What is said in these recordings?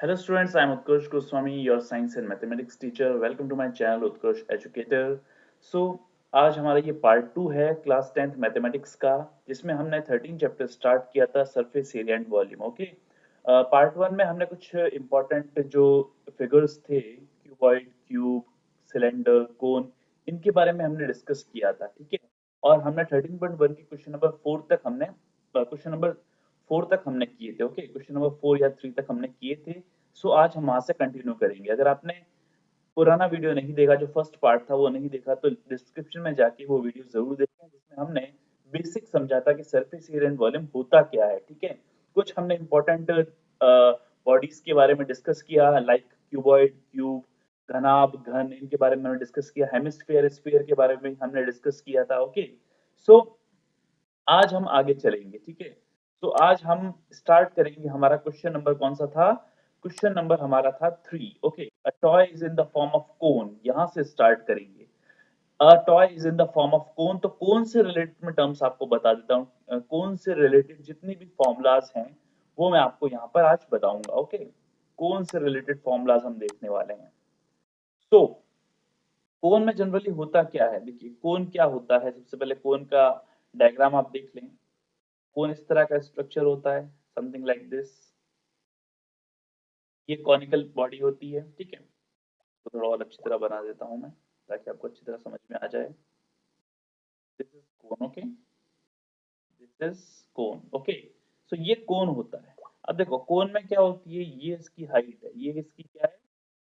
Hello students, I am Utkarsh Goswami, your science and mathematics teacher. Welcome to my channel Utkarsh Educator. So आज हमारा ये part 2 है class 10th mathematics का, जिसमें हमने 13 chapter start किया था surface area and volume. Okay, part 1 में हमने कुछ इंपॉर्टेंट जो फिगर्स थे, क्यूबॉइड, क्यूब, सिलेंडर, कोन, इनके बारे में हमने डिस्कस किया था। ठीक है, और हमने 13.1 की क्वेश्चन नंबर 4 तक हमने क्वेश्चन नंबर 4 तक हमने किए थे। ओके, क्वेश्चन नंबर 4 या 3 तक हमने किए थे। सो आज हम वहां से कंटिन्यू करेंगे। अगर आपने पुराना वीडियो नहीं देखा, जो फर्स्ट पार्ट था वो नहीं देखा, तो डिस्क्रिप्शन में जाके वो वीडियो जरूर देखें, जिसमें हमने बेसिक समझा था कि सरफेस एरिया एंड वॉल्यूम होता क्या है। ठीक है, कुछ हमने इंपॉर्टेंट बॉडीज के बारे में डिस्कस किया, लाइक क्यूबॉइड, क्यूब, घनाभ, घन, इनके बारे में हमने डिस्कस किया। हेमिस्फीयर, स्फीयर के बारे में हमने डिस्कस किया था। ओके, सो आज हम आगे चलेंगे। ठीक है, तो आज हम स्टार्ट करेंगे। हमारा क्वेश्चन नंबर कौन सा था? क्वेश्चन नंबर हमारा था 3। Okay, a toy is in the form of कोन, यहां से स्टार्ट करेंगे। अ toy is in the form of कोन, तो कोन से रिलेटेड में टर्म्स आपको बता देता हूँ। कोन से रिलेटेड जितनी भी फॉर्मूलाज हैं वो मैं आपको यहाँ पर आज बताऊंगा। ओके, कोन से रिलेटेड फॉर्मूलाज हम देखने वाले हैं। तो कोन में जनरली होता क्या है? देखिए, कोन क्या होता है। सबसे पहले कोन का डायग्राम आप देख लें। कोन इस तरह का स्ट्रक्चर होता है, समथिंग लाइक दिस। ये कॉनिकल बॉडी होती है। ठीक है, तो थोड़ा और अच्छी तरह बना देता हूं मैं, ताकि आपको अच्छी तरह समझ में आ जाए। This is cone. Okay, this is cone. Okay, so ये कोन होता है। अब देखो, कोन में क्या होती है, ये इसकी हाइट है, ये इसकी क्या है,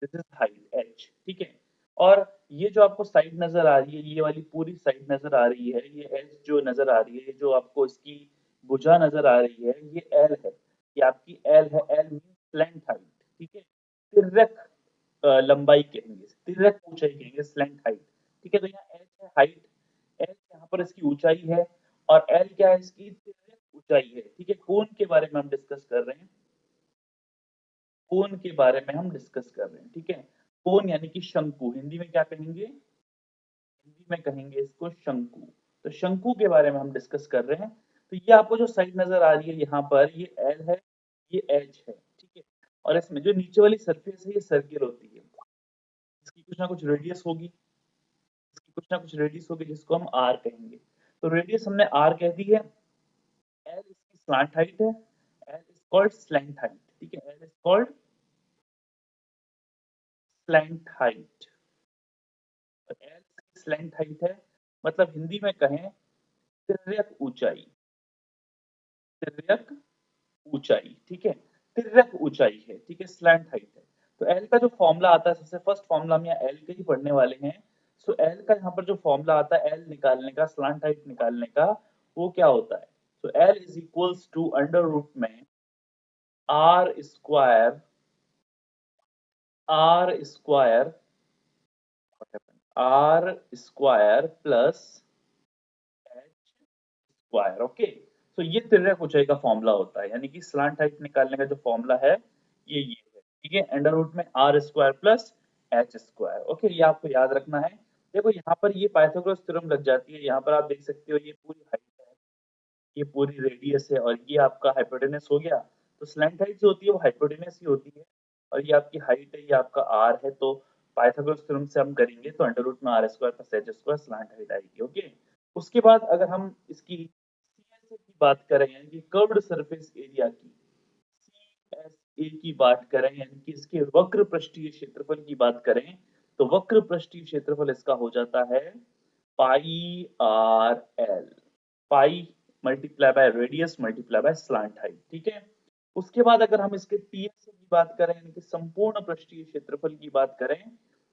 दिस इज हाइट एच। ठीक है, और ये जो आपको साइड नजर आ रही है, ये वाली पूरी साइड नजर आ रही है, ये एच जो नजर आ रही है, ये जो आपको इसकी भुजा नजर आ रही है, ये एल है। ये आपकी एल है। L mean slant height. ठीक है, तिर्यक लंबाई कहेंगे, तिर्यक ऊंचाई कहेंगे, स्लैंट हाइट। ठीक है, तो यहाँ एच है हाइट, एल यहाँ पर इसकी ऊंचाई है, और एल क्या है, इसकी तिर्यक ऊंचाई है। ठीक है, कोण के बारे में हम डिस्कस कर रहे हैं। कोण के बारे में हम डिस्कस कर रहे हैं। ठीक है, कोण यानी कि शंकु, हिंदी में क्या कहेंगे? हिंदी में कहेंगे इसको शंकु। तो शंकु के बारे में हम डिस्कस कर रहे हैं। तो ये आपको जो साइड नजर आ रही है यहाँ पर, ये एल है, ये एच है। ठीक है, और इसमें जो नीचे वाली सरफेस है, ये सर्किल होती है। इसकी कुछ ना कुछ रेडियस होगी, इसकी कुछ ना कुछ रेडियस होगी, जिसको हम आर कहेंगे। तो रेडियस हमने आर कह दी है। एल इसकी स्लैंट हाइट है, L is called slant height. ठीक है, L is called slant height. L slant height है, मतलब हिंदी में कहें तिर्यक ऊंचाई, तिर्यक ऊंचाई। ठीक है, तिर्यक ऊंचाई है। ठीक है, स्लैंट हाइट है। तो एल का जो फॉर्मूला आता है, सबसे फर्स्ट फॉर्मूला हम यहाँ एल के ही पढ़ने वाले हैं। सो एल का यहाँ पर जो फॉर्मूला आता है एल निकालने का, स्लैंट हाइट निकालने का, वो क्या होता है? तो L is equals to under root में are square, R square, R square plus H square. Okay, तो ये तिर्यक ऊंचाई का फॉर्मूला होता है, यानी कि स्लैंट हाइट निकालने का जो फॉर्मूला है ये है। ठीक है, अंडर रूट में are square plus H square. Okay, ये आपको याद रखना है। देखो, यहाँ पर ये पाइथागोरस थ्योरम लग जाती है। यहाँ पर आप देख सकते हो, ये पूरी हाइट है, ये पूरी रेडियस है, और ये आपका हाइपोटेनस हो गया। तो स्लैंट हाइट जो होती है वो हाइपोटेनस ही होती है, और ये आपकी हाइट है, ये आपका आर है। तो पाइथागोरस थ्योरम से हम करेंगे तो अंडर रूट में are square plus H square slant height आएगी। ओके, उसके बाद अगर हम इसकी सीएसए की बात करें, यानी कि कर्व्ड सरफेस एरिया की, सीएसए की बात करें, यानी कि इसके वक्र पृष्ठीय क्षेत्रफल की बात करें, तो वक्र पृष्ठीय क्षेत्रफल इसका हो जाता है pi R L, pi multiply by radius multiply by slant height. ठीक है, उसके बाद अगर हम इसके टीएस की बात करें, यानी कि संपूर्ण पृष्ठीय क्षेत्रफल की बात करें,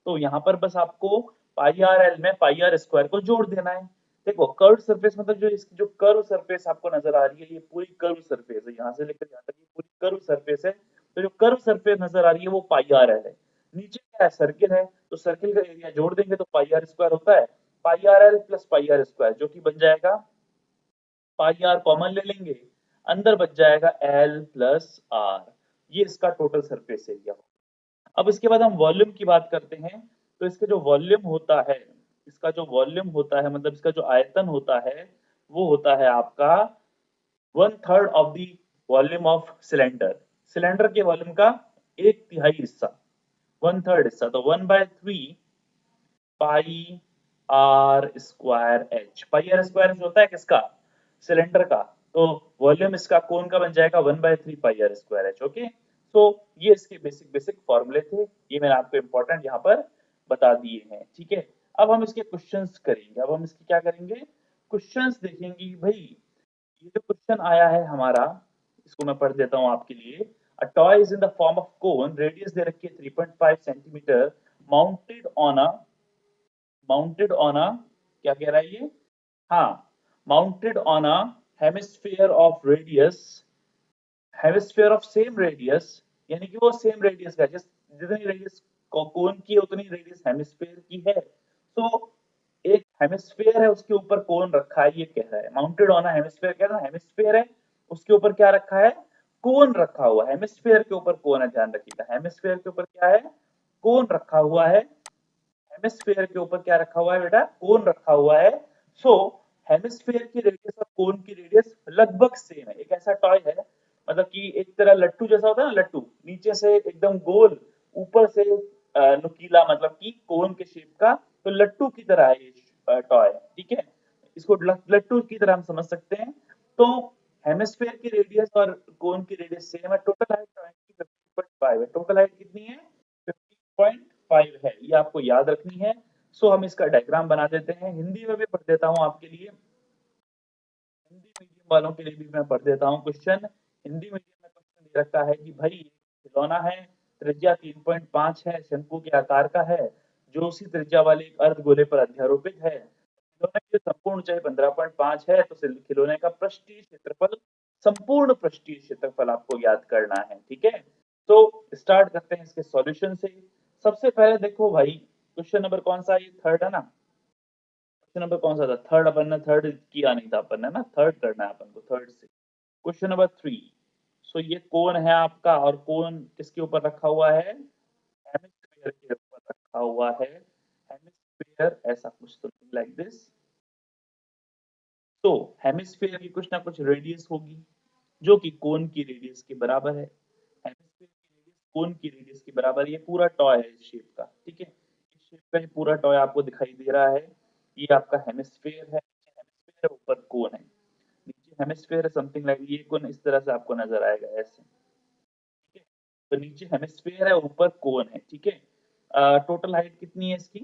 तो यहाँ पर बस आपको पाई आर एल में पाई आर स्क्वायर को जोड़ देना है। देखो, कर्व सरफेस मतलब जो इसकी जो कर्व सरफेस आपको नजर आ रही है, ये पूरी कर्व सरफेस है, यहाँ से लेकर यहाँ तक ये पूरी कर्व सरफेस है। तो जो कर्व सरफेस नजर आ रही है वो पाई आर एल है। नीचे क्या है, सर्किल है, तो सर्किल का एरिया जोड़ देंगे तो पाई आर स्क्वायर होता है। Pi R L plus pi are square, जो कि बन जाएगा, पाई आर कॉमन ले लेंगे, अंदर बच जाएगा एल प्लस आर। ये इसका टोटल सरफेस एरिया हो। अब इसके बाद हम वॉल्यूम की बात करते हैं। तो इसका जो वॉल्यूम होता है, इसका जो वॉल्यूम होता है, मतलब इसका जो आयतन होता है, वो होता है आपका 1/3 of the volume of cylinder. Cylinder के वॉल्यूम का एक तिहाई हिस्सा, 1/3 हिस्सा, तो 1/3 pi are square H. Pi are square H होता है किसका? सिलेंडर का। तो वॉल्यूम इसका कोन का बन जाएगा 1/3 pi are square H. Okay, तो ये इसके बेसिक बेसिक फॉर्मूले थे, ये मैंने आपको इंपॉर्टेंट यहाँ पर बता दिए हैं। ठीक है, अब हम इसके क्वेश्चंस करेंगे। अब हम इसके क्या करेंगे? क्वेश्चंस देखेंगे भाई। ये जो क्वेश्चन आया है हमारा, इसको मैं पढ़ देता हूँ आपके लिए। A toy is in the form of cone, radius दे रखी है 3.5 सेंटीमीटर, माउंटेड ऑन अ क्या कह रहा है ये? हाँ, mounted on a hemisphere of radius, hemisphere of same radius, यानी कि वो सेम रेडियस का, जिस जितनी रेडियस कोन की है उतनी रेडियस हेमिस्फीयर की है। तो एक हेमिस्फीयर है, उसके ऊपर कोन रखा है, ये कह रहा है। माउंटेड ऑन अ हेमिस्फीयर, कह रहा है हेमिस्फीयर है, उसके ऊपर क्या रखा है? कोन रखा हुआ है। हेमिस्फीयर के ऊपर कोन है, ध्यान रखिएगा। हेमिस्फीयर के ऊपर क्या है? कोन रखा हुआ है। हेमिस्फीयर के ऊपर क्या रखा हुआ है बेटा? कोन रखा हुआ है। सो हेमिस्फीयर की रेडियस और कोन की रेडियस लगभग सेम है। एक ऐसा टॉय है, मतलब कि एक तरह लट्टू जैसा होता है ना, लट्टू नीचे से एकदम गोल, ऊपर से नुकीला, मतलब कि कोन के शेप का। तो लट्टू की तरह है ये टॉय। ठीक है, इसको लट्टू की तरह हम समझ सकते हैं। तो हेमिस्फीयर की रेडियस और कोन की रेडियस सेम है। टोटल हाइट टॉय की 50.5 है। टोटल हाइट कितनी है? 50.5 है, ये आपको याद रखनी है। सो हम इसका डायग्राम बना देते हैं। हिंदी में भी पढ़ देता हूँ आपके लिए, हिंदी मीडियम वालों के लिए भी मैं पढ़ देता हूँ क्वेश्चन। हिंदी मीडियम में क्वेश्चन दे रखा है कि भाई खिलौना है, त्रिज्या 3.5 है, शंकु के आकार का है, जो उसी त्रिज्या वाले एक अर्ध गोले पर अध्यारोपित है। खिलौने की संपूर्ण ऊंचाई 15.5 है, तो खिलौने का पृष्ठीय क्षेत्रफल, संपूर्ण पृष्ठीय क्षेत्रफल आपको याद करना है। ठीक है, तो स्टार्ट करते हैं इसके सॉल्यूशन से। सबसे पहले देखो भाई, क्वेश्चन नंबर कौन सा है? ये थर्ड है ना? क्वेश्चन नंबर कौन सा था? थर्ड। अपन ने थर्ड किया नहीं था, अपन ने ना थर्ड करना है अपन को, थर्ड से। Question number 3। सो ये कोन है आपका, और कोन किसके ऊपर रखा हुआ है? हेमिस्फीयर के ऊपर रखा हुआ है। हेमिस्फीयर, ऐसा कुछ तो लाइक दिस। तो हेमिस्फीयर की कुछ ना कुछ रेडियस होगी, जो कि कोन की रेडियस के बराबर है। हेमिस्फीयर की रेडियस कोन की रेडियस के बराबर। ये पूरा टॉय है इस शेप का। ठीक है, इस शेप का ये पूरा टॉय आपको दिखाई दे रहा है। ये आपका हेमिस्फीयर है, हेमिस्फीयर है, ऊपर कोन है। नीचे हेमिस्फीयर है, समथिंग लाइक ये कोन इस तरह से आपको नजर आएगा ऐसे। ठीक है, तो नीचे हेमिस्फीयर है, ऊपर कोन है। ठीक है, टोटल हाइट कितनी है इसकी?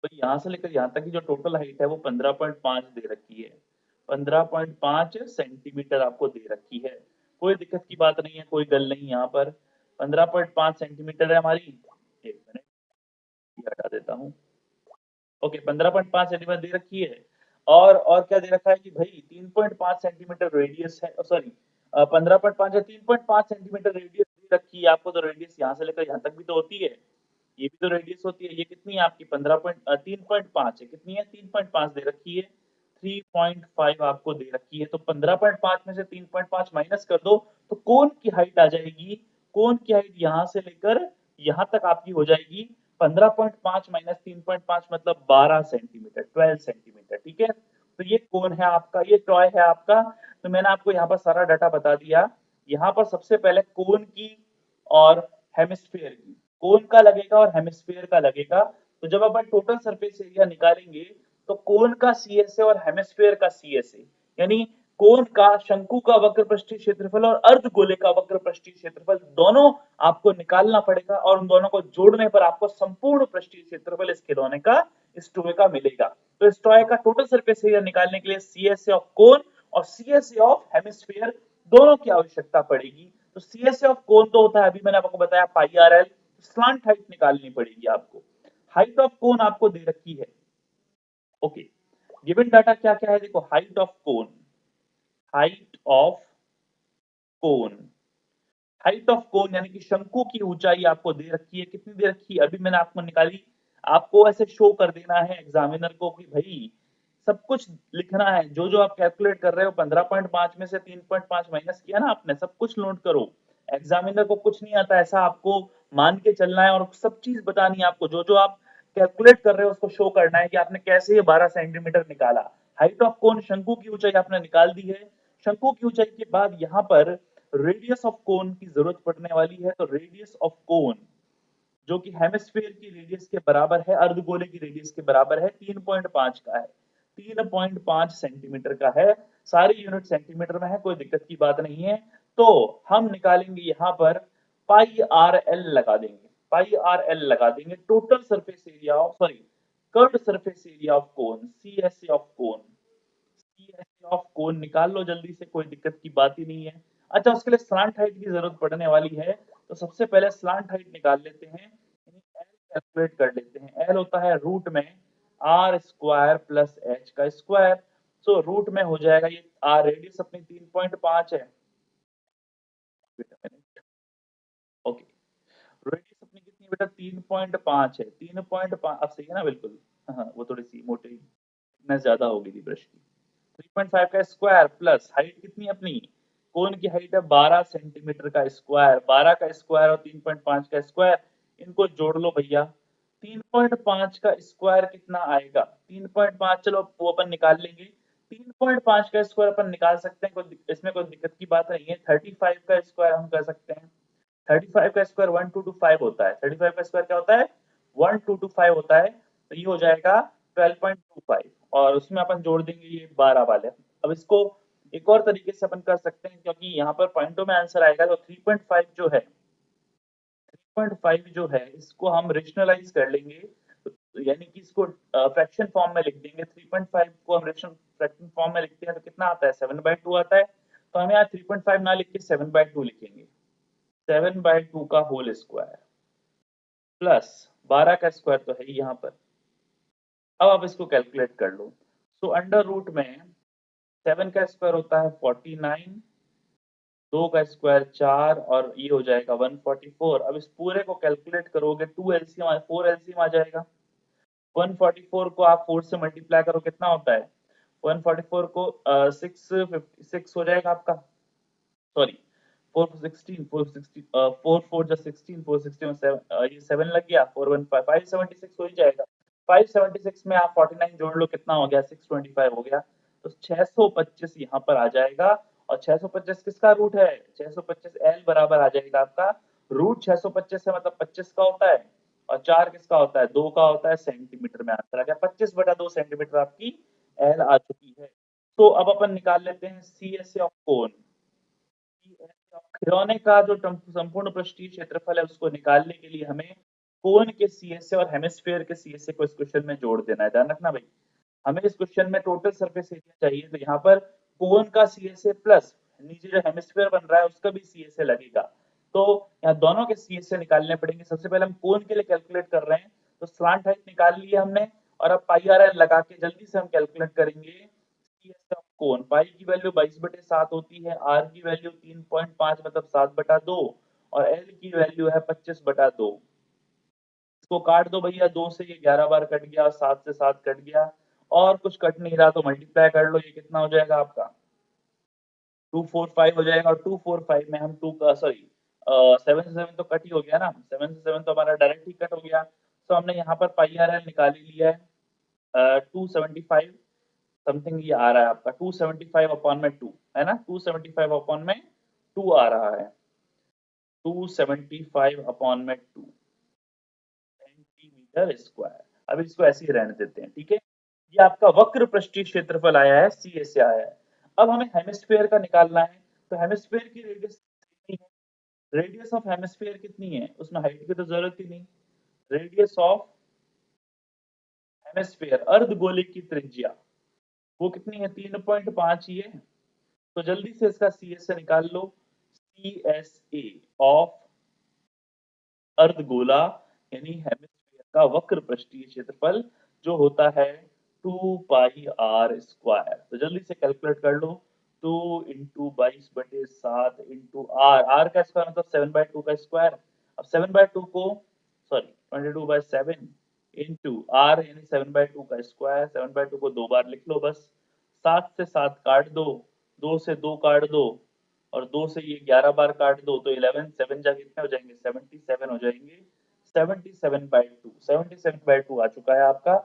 तो यहाँ से लेकर यहाँ तक की जो टोटल हाइट है वो 15.5 दे रखी है। 15.5 सेंटीमीटर आपको दे रखी है। कोई दिक्कत की बात नहीं है, कोई गल नहीं यहाँ पर। 15.5 सेंटीमीटर है हमारी। एक मिनट, ये हटा देता हूँ। ओके, 15.5 सेंटीमीटर दे रखी है। और क्या दे रखा है कि भाई 3.5 सेंटीमीटर रेडियस है, सॉरी 15.5 है, 3.5 सेंटीमीटर रेडियस दे रखी है आपको। तो रेडियस यहाँ से लेकर यहाँ तक भी तो होती है, ये भी तो रेडियस होती है। ये कितनी है आपकी? 3.5 है। कितनी है? 3.5 दे रखी है। 3.5 आपको दे रखी है। तो 15.5 में से 3.5 माइनस कर दो, तो कोन की हाइट आ जाएगी। कोन की हाइट यहां से लेकर यहां तक आपकी हो जाएगी 15.5 माइनस 3.5 मतलब 12 सेंटीमीटर, 12 सेंटीमीटर। ठीक है, तो ये कोन है आपका, ये टॉय है आपका। तो मैंने आपको यहाँ पर सारा डाटा बता दिया। यहाँ पर सबसे पहले कोन की और हेमिस्फीयर की, कोन का लगेगा और हेमिस्फीयर का लगेगा। तो जब अपन टोटल सरफेस एरिया निकालेंगे, तो कोन का सीएसए और हेमिस्फीयर का सीएसए, यानी कोन का, शंकु का वक्र पृष्ठीय क्षेत्रफल और अर्धगोले का वक्र पृष्ठीय क्षेत्रफल, दोनों आपको निकालना पड़ेगा। और उन दोनों को जोड़ने पर आपको संपूर्ण पृष्ठीय क्षेत्रफल इस खिलौने का, इस टॉय का मिलेगा। तो इस टॉय का टोटल सरफेस एरिया निकालने के लिए सीएसए ऑफ कोन और सीएसए ऑफ हेमिस्फीयर दोनों की आवश्यकता पड़ेगी। तो सीएसए ऑफ कोन तो होता है, अभी मैंने आपको बताया, पाई आर एल। स्लांट हाइट निकालनी पड़ेगी आपको। हाइट ऑफ कोन आपको दे रखी है। ओके, गिवन डाटा क्या क्या है देखो। Height of cone, height of cone, height of cone यानी कि शंकु की ऊंचाई आपको दे रखी है। कितनी दे रखी है? अभी मैंने आपको निकाली। आपको ऐसे शो कर देना है एग्जामिनर को कि भाई सब कुछ लिखना है। जो जो आप कैलकुलेट कर रहे हो, 15.5 में से 3.5 माइनस किया ना आपने, सब कुछ नोट करो। एग्जामिनर को कुछ नहीं आता, ऐसा आपको मान के चलना है और सब चीज बतानी है आपको। जो जो आप कैलकुलेट कर रहे हो उसको शो करना है कि आपने कैसे ये 12 सेंटीमीटर निकाला। हाइट ऑफ कोन, शंकु की ऊंचाई आपने निकाल दी है। शंकु की ऊंचाई के बाद यहाँ पर रेडियस ऑफ कोन की जरूरत पड़ने वाली है, तो रेडियस ऑफ कोन जो कि हेमिस्फीयर की रेडियस के बराबर है, अर्धगोले की रेडियस के बराबर है, 3.5 का है, 3.5 सेंटीमीटर का है। सारी यूनिट सेंटीमीटर में है, कोई दिक्कत की बात नहीं है। तो हम निकालेंगे यहाँ पर पाई आर एल लगा देंगे, पाई आर एल लगा देंगे, total surface area of sorry curved surface area of cone, C S A of cone, C S A of cone निकाल लो जल्दी से, कोई दिक्कत की बात ही नहीं है। अच्छा, उसके लिए स्लांट हाइट की जरूरत पड़ने वाली है, तो सबसे पहले स्लांट हाइट निकाल लेते हैं, एल कैलकुलेट कर लेते हैं। एल होता है रूट में आर स्क्वायर प्लस एच का स्क्वायर, सो रूट में हो जाएगा ये आर, रेडियस अपनी 3.5 है, ओके, रेडियस अपनी कितनी बेटा 3.5 है, 3.5 अब सही है ना बिल्कुल। हाँ, वो थोड़ी सी मोटी थिकनेस ज्यादा हो गई थी ब्रश की। 3.5 का स्क्वायर प्लस हाइट कितनी अपनी, कोन की हाइट है 12 सेंटीमीटर का स्क्वायर, 12 का स्क्वायर और 3.5 का स्क्वायर, इनको जोड़ लो भैया। 3.5 का स्क्वायर कितना आएगा, 3.5, चलो वो अपन निकाल लेंगे। 3.5 का स्क्वायर अपन निकाल सकते हैं, इसमें कोई दिक्कत की बात नहीं है। 35 का स्क्वायर हम कर सकते हैं। 35 का स्क्वायर 1225 होता है, 35 का स्क्वायर क्या होता है 1225 होता है, तो ये हो जाएगा 12.25, और उसमें अपन जोड़ देंगे ये 12 वाले। अब इसको एक और तरीके से अपन कर सकते हैं, क्योंकि यहाँ पर पॉइंटों में आंसर आएगा, तो 3.5 जो है, 3.5 जो है इसको हम रेशनलाइज कर लेंगे, तो यानी कि इसको फ्रैक्शन फॉर्म में लिख देंगे। 3.5 को हम रेशनल फ्रैक्शन फॉर्म में लिखते हैं तो कितना आता है 7/2 आता है, तो हम यहाँ 3.5 ना लिख के 7/2 लिखेंगे, 7/2 का होल स्क्वायर प्लस 12 का स्क्वायर तो है ही यहाँ पर। अब आप इसको कैलकुलेट कर लो, तो अंडर रूट में 7 का स्क्वायर होता है 49, 2 का स्क्वायर 4, और ये हो जाएगा 144। अब इस पूरे को कैलकुलेट करोगे, 2 एलसीएम 4 एलसीएम आ जाएगा। 144 को आप 4 से मल्टीप्लाई करो, कितना होता है 144 को 656 हो जाएगा आपका, सॉरी 416, 416, 4 जा 16, 416 7, ये 7 लग गया, 415 576 हो ही जाएगा। 576 में आप 49 जोड़ लो, कितना हो गया 625 हो गया, तो 625 यहाँ पर आ जाएगा। और 625 किसका रूट है, 625 एल बराबर आ जाएगा आपका रूट 625 है, मतलब 25 का होता है, और 4 किसका होता है 2 का होता है, सेंटीमीटर में आंसर आ गया 25/2 सेंटीमीटर आपकी एल आ चुकी है। तो अब अपन निकाल लेते हैं सी एस ऑफ कोन, खिलौने का जो संपूर्ण पृष्ठीय क्षेत्रफल है उसको निकालने के लिए हमें कोन के सीएसए और हेमिस्फीयर के सीएसए को इस क्वेश्चन में जोड़ देना है, ध्यान रखना भाई। हमें इस क्वेश्चन में टोटल सरफेस एरिया चाहिए, तो यहाँ पर कोन का सीएसए प्लस नीचे जो हेमिस्फीयर बन रहा है उसका भी सीएसए लगेगा, तो यहाँ दोनों के सीएसए निकालने पड़ेंगे। सबसे पहले हम कोन के लिए कैलकुलेट कर रहे हैं, तो स्लांट हाइट निकाल लिया हमने, और अब पाई आर एल लगा के जल्दी से हम कैलकुलेट करेंगे सीएस ऑफ कोन। पाई की वैल्यू 22/7 होती है, आर की वैल्यू 3.5 मतलब 7/2, और एल की वैल्यू है 25/2। इसको काट दो भैया, 2 से ये 11 बार कट गया, 7 से 7 कट गया, और कुछ कट नहीं रहा तो मल्टीप्लाई कर लो, ये कितना हो जाएगा आपका 245 हो जाएगा। और 245 में हम 2 का सॉरी 7 से 7 तो कट ही हो गया ना, 7 से 7 तो हमारा डायरेक्ट ही कट हो गया, तो हमने यहाँ पर पाई आर एल निकाल ही लिया है। 275 समथिंग ये आ रहा है आपका, 275 अपॉन में 2 है ना, 275 अपॉन में 2 आ रहा है, 275 अपॉन में 2 सेंटीमीटर स्क्वायर। अब इसको ऐसे ही रहने देते हैं, ठीक है। ये आपका वक्र पृष्ठीय क्षेत्रफल आया है, सी एस आया है। अब हमें हेमिस्फीयर का निकालना है, तो हेमिस्फीयर की रेडियस कितनी है, रेडियस ऑफ हेमिस्फीयर कितनी है, उसमें हाइट की तो जरूरत ही नहीं। रेडियस ऑफ हेमिस्फीयर अर्धगोले की त्रिज्या वो कितनी है 3.5 ही है, तो जल्दी से इसका सी एस से निकाल लो। सी एस ए ऑफ अर्धगोला यानी हेमिस्फीयर का वक्र पृष्ठीय क्षेत्रफल जो होता है 2 पाई r स्क्वायर, तो जल्दी से कैलकुलेट कर लो। 2 इंटू 22/7 इंटू आर, आर का स्क्वायर मतलब 7/2 का स्क्वायर। अब 7/2 को सॉरी 22/7 इंटू आर यानी 7/2 का स्क्वायर, 7/2 को 2 बार लिख लो बस। 7 से 7 काट दो, 2 से 2 काट दो, और 2 से ये 11 बार काट दो, तो 11 7 जा कितने हो जाएंगे 77 हो जाएंगे। 77/2, 77/2 आ चुका है आपका।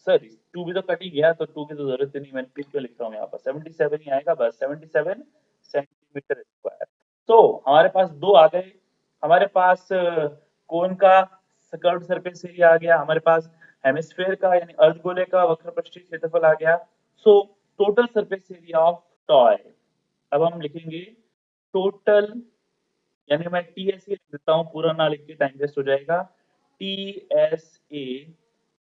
सर 2 भी तो कट ही गया, तो 2 की तो जरूरत ही नहीं, मैंने 2 क्यों लिख रहा हूँ यहाँ पर, 77 ही आएगा बस, 77 सेंटीमीटर स्क्वायर। हमारे पास दो आ गए, हमारे पास कोन का कर्व्ड सरफेस एरिया आ गया, हमारे पास हेमिस्फीयर का यानी अर्धगोले का वक्रपृष्ठीय क्षेत्रफल आ गया। So total surface area of toy, अब हम लिखेंगे टोटल, यानी मैं टी एस ए लिख देता हूँ, पूरा ना लिख के टाइम वेस्ट हो जाएगा। T S A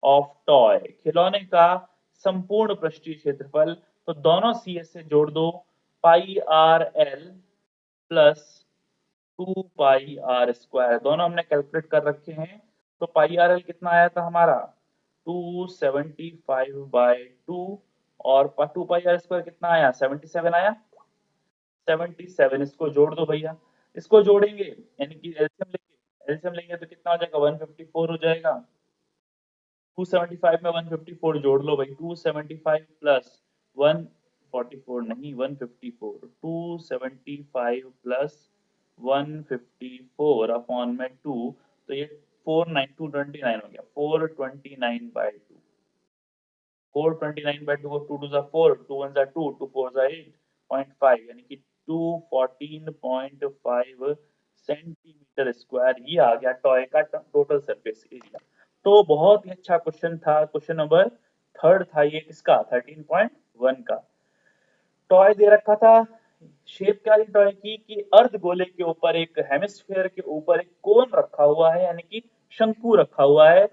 of toy, खिलौने का संपूर्ण पृष्ठीय क्षेत्रफल, तो दोनों सी एस से जोड़ दो, pi R L plus 2 pi are square, दोनों हमने कैलकुलेट कर रखे हैं। तो पाई आर एल कितना आया था हमारा 275/2, और 2 पाई आर स्क्वायर कितना आया 77 आया, 77, इसको जोड़ दो भैया, इसको जोड़ेंगे यानी कि एलसीएम लेंगे तो कितना हो जाएगा 154 हो जाएगा। 275 में 154 जोड़ लो भाई, 275 प्लस 144 नहीं 154, 275 प्लस 154 अपॉन में 2, तो ये 229 हो गया, 429/2, 429/2 को 2 टू ज़ा 4, 2 1 ज़ा 2, 2 4 ज़ा 8.5, यानी कि 214.5 सेंटीमीटर स्क्वायर, ये आ गया टॉय का टोटल सरफेस एरिया। तो बहुत ही अच्छा क्वेश्चन था, क्वेश्चन नंबर थर्ड था ये, किसका 13.1 का। टॉय दे रखा था, शेप क्या थी टॉय की कि अर्ध गोले के ऊपर एक हेमिस्फीयर के ऊपर एक कोन रखा हुआ है, यानी कि शंकु रखा हुआ है।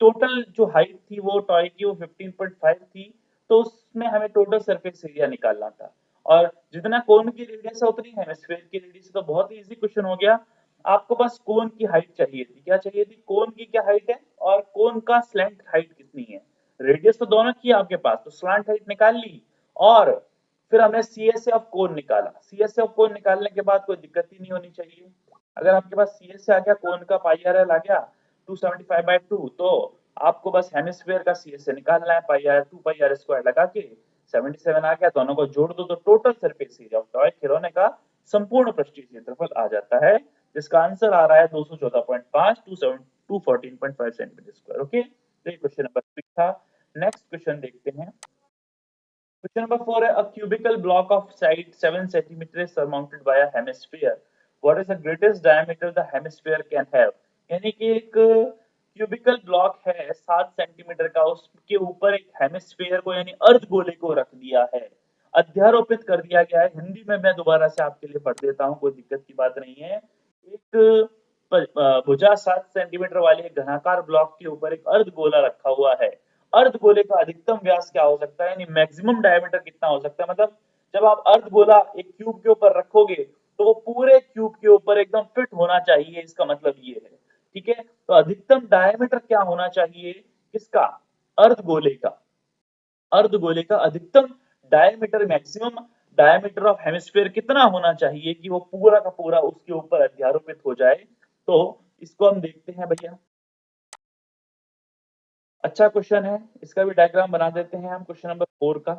टोटल जो हाइट थी वो टॉय की वो 15.5 थी, तो उसमें हमें टोटल सरफेस एरिया निकालना था, और जितना कोन की रेडियस है उतनी हेमिस्फीयर की रेडियस, तो बहुत ही इजी क्वेश्चन हो गया। आपको बस कोन की हाइट चाहिए थी, क्या चाहिए थी, कोन की क्या हाइट है और कोन का स्लैंट हाइट कितनी है, रेडियस तो दोनों की है आपके पास, तो स्लैंट हाइट निकाल ली, और फिर हमने सी एस ऑफ कोन निकाला। सी एस ऑफ कोन निकालने के बाद कोई दिक्कत ही नहीं होनी चाहिए। अगर आपके पास सी एस आ गया, कोन का पाई आर एल आ गया 275/2, तो आपको बस हेमिस्फीयर का सी एस से निकालना है, pi are 2 pi are square लगा के 77 आ गया, दोनों को जोड़ दो तो total surface area of toy खिलौने का संपूर्ण पृष्ठीय क्षेत्रफल आ जाता है, जिसका आंसर आ रहा है 214.5, 214.5 सेंटीमीटर स्क्वायर। ओके, तो ये क्वेश्चन नंबर 6 था। नेक्स्ट क्वेश्चन देखते हैं। Question number 4 है a cubical block of side 7 centimeter is surmounted by a hemisphere. What is the greatest diameter the hemisphere can have? यानी कि एक क्यूबिकल ब्लॉक है 7 सेंटीमीटर का, उसके ऊपर एक हेमिस्फीयर को यानी अर्धगोले को रख दिया है, अध्यारोपित कर दिया गया है। हिंदी में मैं दोबारा से आपके लिए पढ़ देता हूँ, कोई दिक्कत की बात नहीं है। एक भुजा 7 सेंटीमीटर वाले एक घनाकार ब्लॉक के ऊपर एक अर्धगोला रखा हुआ है। अर्धगोले का अधिकतम व्यास क्या हो सकता है, यानी मैक्सिमम डायमीटर कितना हो सकता है, मतलब जब आप अर्धगोला एक क्यूब के ऊपर रखोगे तो वो पूरे क्यूब के ऊपर एकदम फिट होना चाहिए, इसका मतलब ये है। ठीक है, तो अधिकतम डायमीटर क्या होना चाहिए किसका, अर्धगोले का, अर्धगोले का अधिकतम diameter, maximum diameter of hemisphere कितना होना चाहिए कि वो पूरा का पूरा उसके ऊपर अध्यारोपित हो जाए। तो इसको हम देखते हैं भैया, अच्छा क्वेश्चन है, इसका भी डायग्राम बना देते हैं हम, क्वेश्चन नंबर 4 का।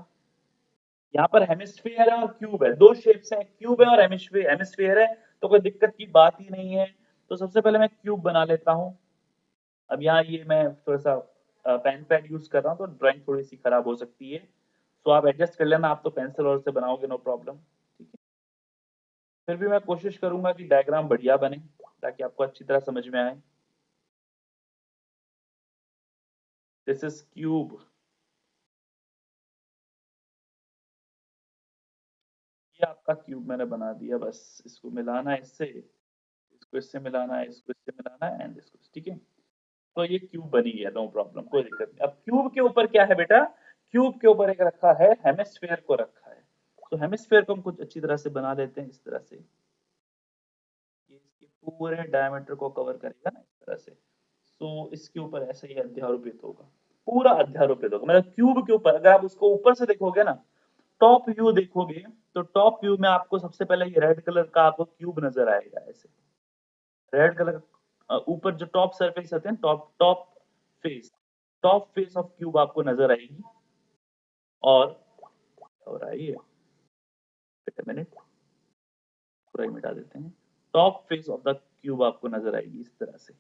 यहाँ पर हेमिस्फीयर है और क्यूब है, दो शेप्स हैं, क्यूब है और हेमिस्फीयर, हेमिस्फीयर है तो कोई दिक्कत की बात ही नहीं है। तो सबसे पहले मैं क्यूब बना लेता हूँ। अब यहाँ ये मैं थोड़ा सा पेन पैड यूज कर रहा हूँ, तो ड्राइंग थोड़ी सी खराब हो सकती है, तो आप एडजस्ट कर लेना, आप तो पेंसिल और से बनाओगे, नो प्रॉब्लम। ठीक है, फिर भी मैं कोशिश करूंगा कि डायग्राम बढ़िया बने ताकि आपको अच्छी तरह समझ में आए। दिस इज क्यूब, ये आपका क्यूब मैंने बना दिया, बस इसको मिलाना है इससे, इसको इससे मिलाना है, इसको इससे मिलाना है, एंड इसको, ठीक है। तो ये क्यूब बनी गया, नो प्रॉब्लम, कोई दिक्कत नहीं। अब क्यूब के ऊपर क्या है बेटा, क्यूब के ऊपर एक रखा है हेमिस्फीयर को रखा है, तो हेमिस्फीयर को हम कुछ अच्छी तरह से बना लेते हैं इस तरह से, ये इसके पूरे डायमीटर को कवर करेगा ना इस तरह से। तो इसके ऊपर ऐसे ही अध्यारोपित होगा, पूरा अध्यारोपित होगा, मतलब क्यूब के ऊपर अगर आप उसको ऊपर से देखोगे ना, टॉप व्यू देखोगे, तो टॉप व्यू में आपको सबसे पहले ये रेड कलर का आपको क्यूब नजर आएगा, ऐसे रेड कलर, ऊपर जो टॉप सरफेस आते हैं, top top face, top face of cube आपको नजर आएगी। और हो रहा है ये, वेट अ मिनट, पूरा ही मिटा देते हैं। Top face of the cube आपको नजर आएगी इस तरह से,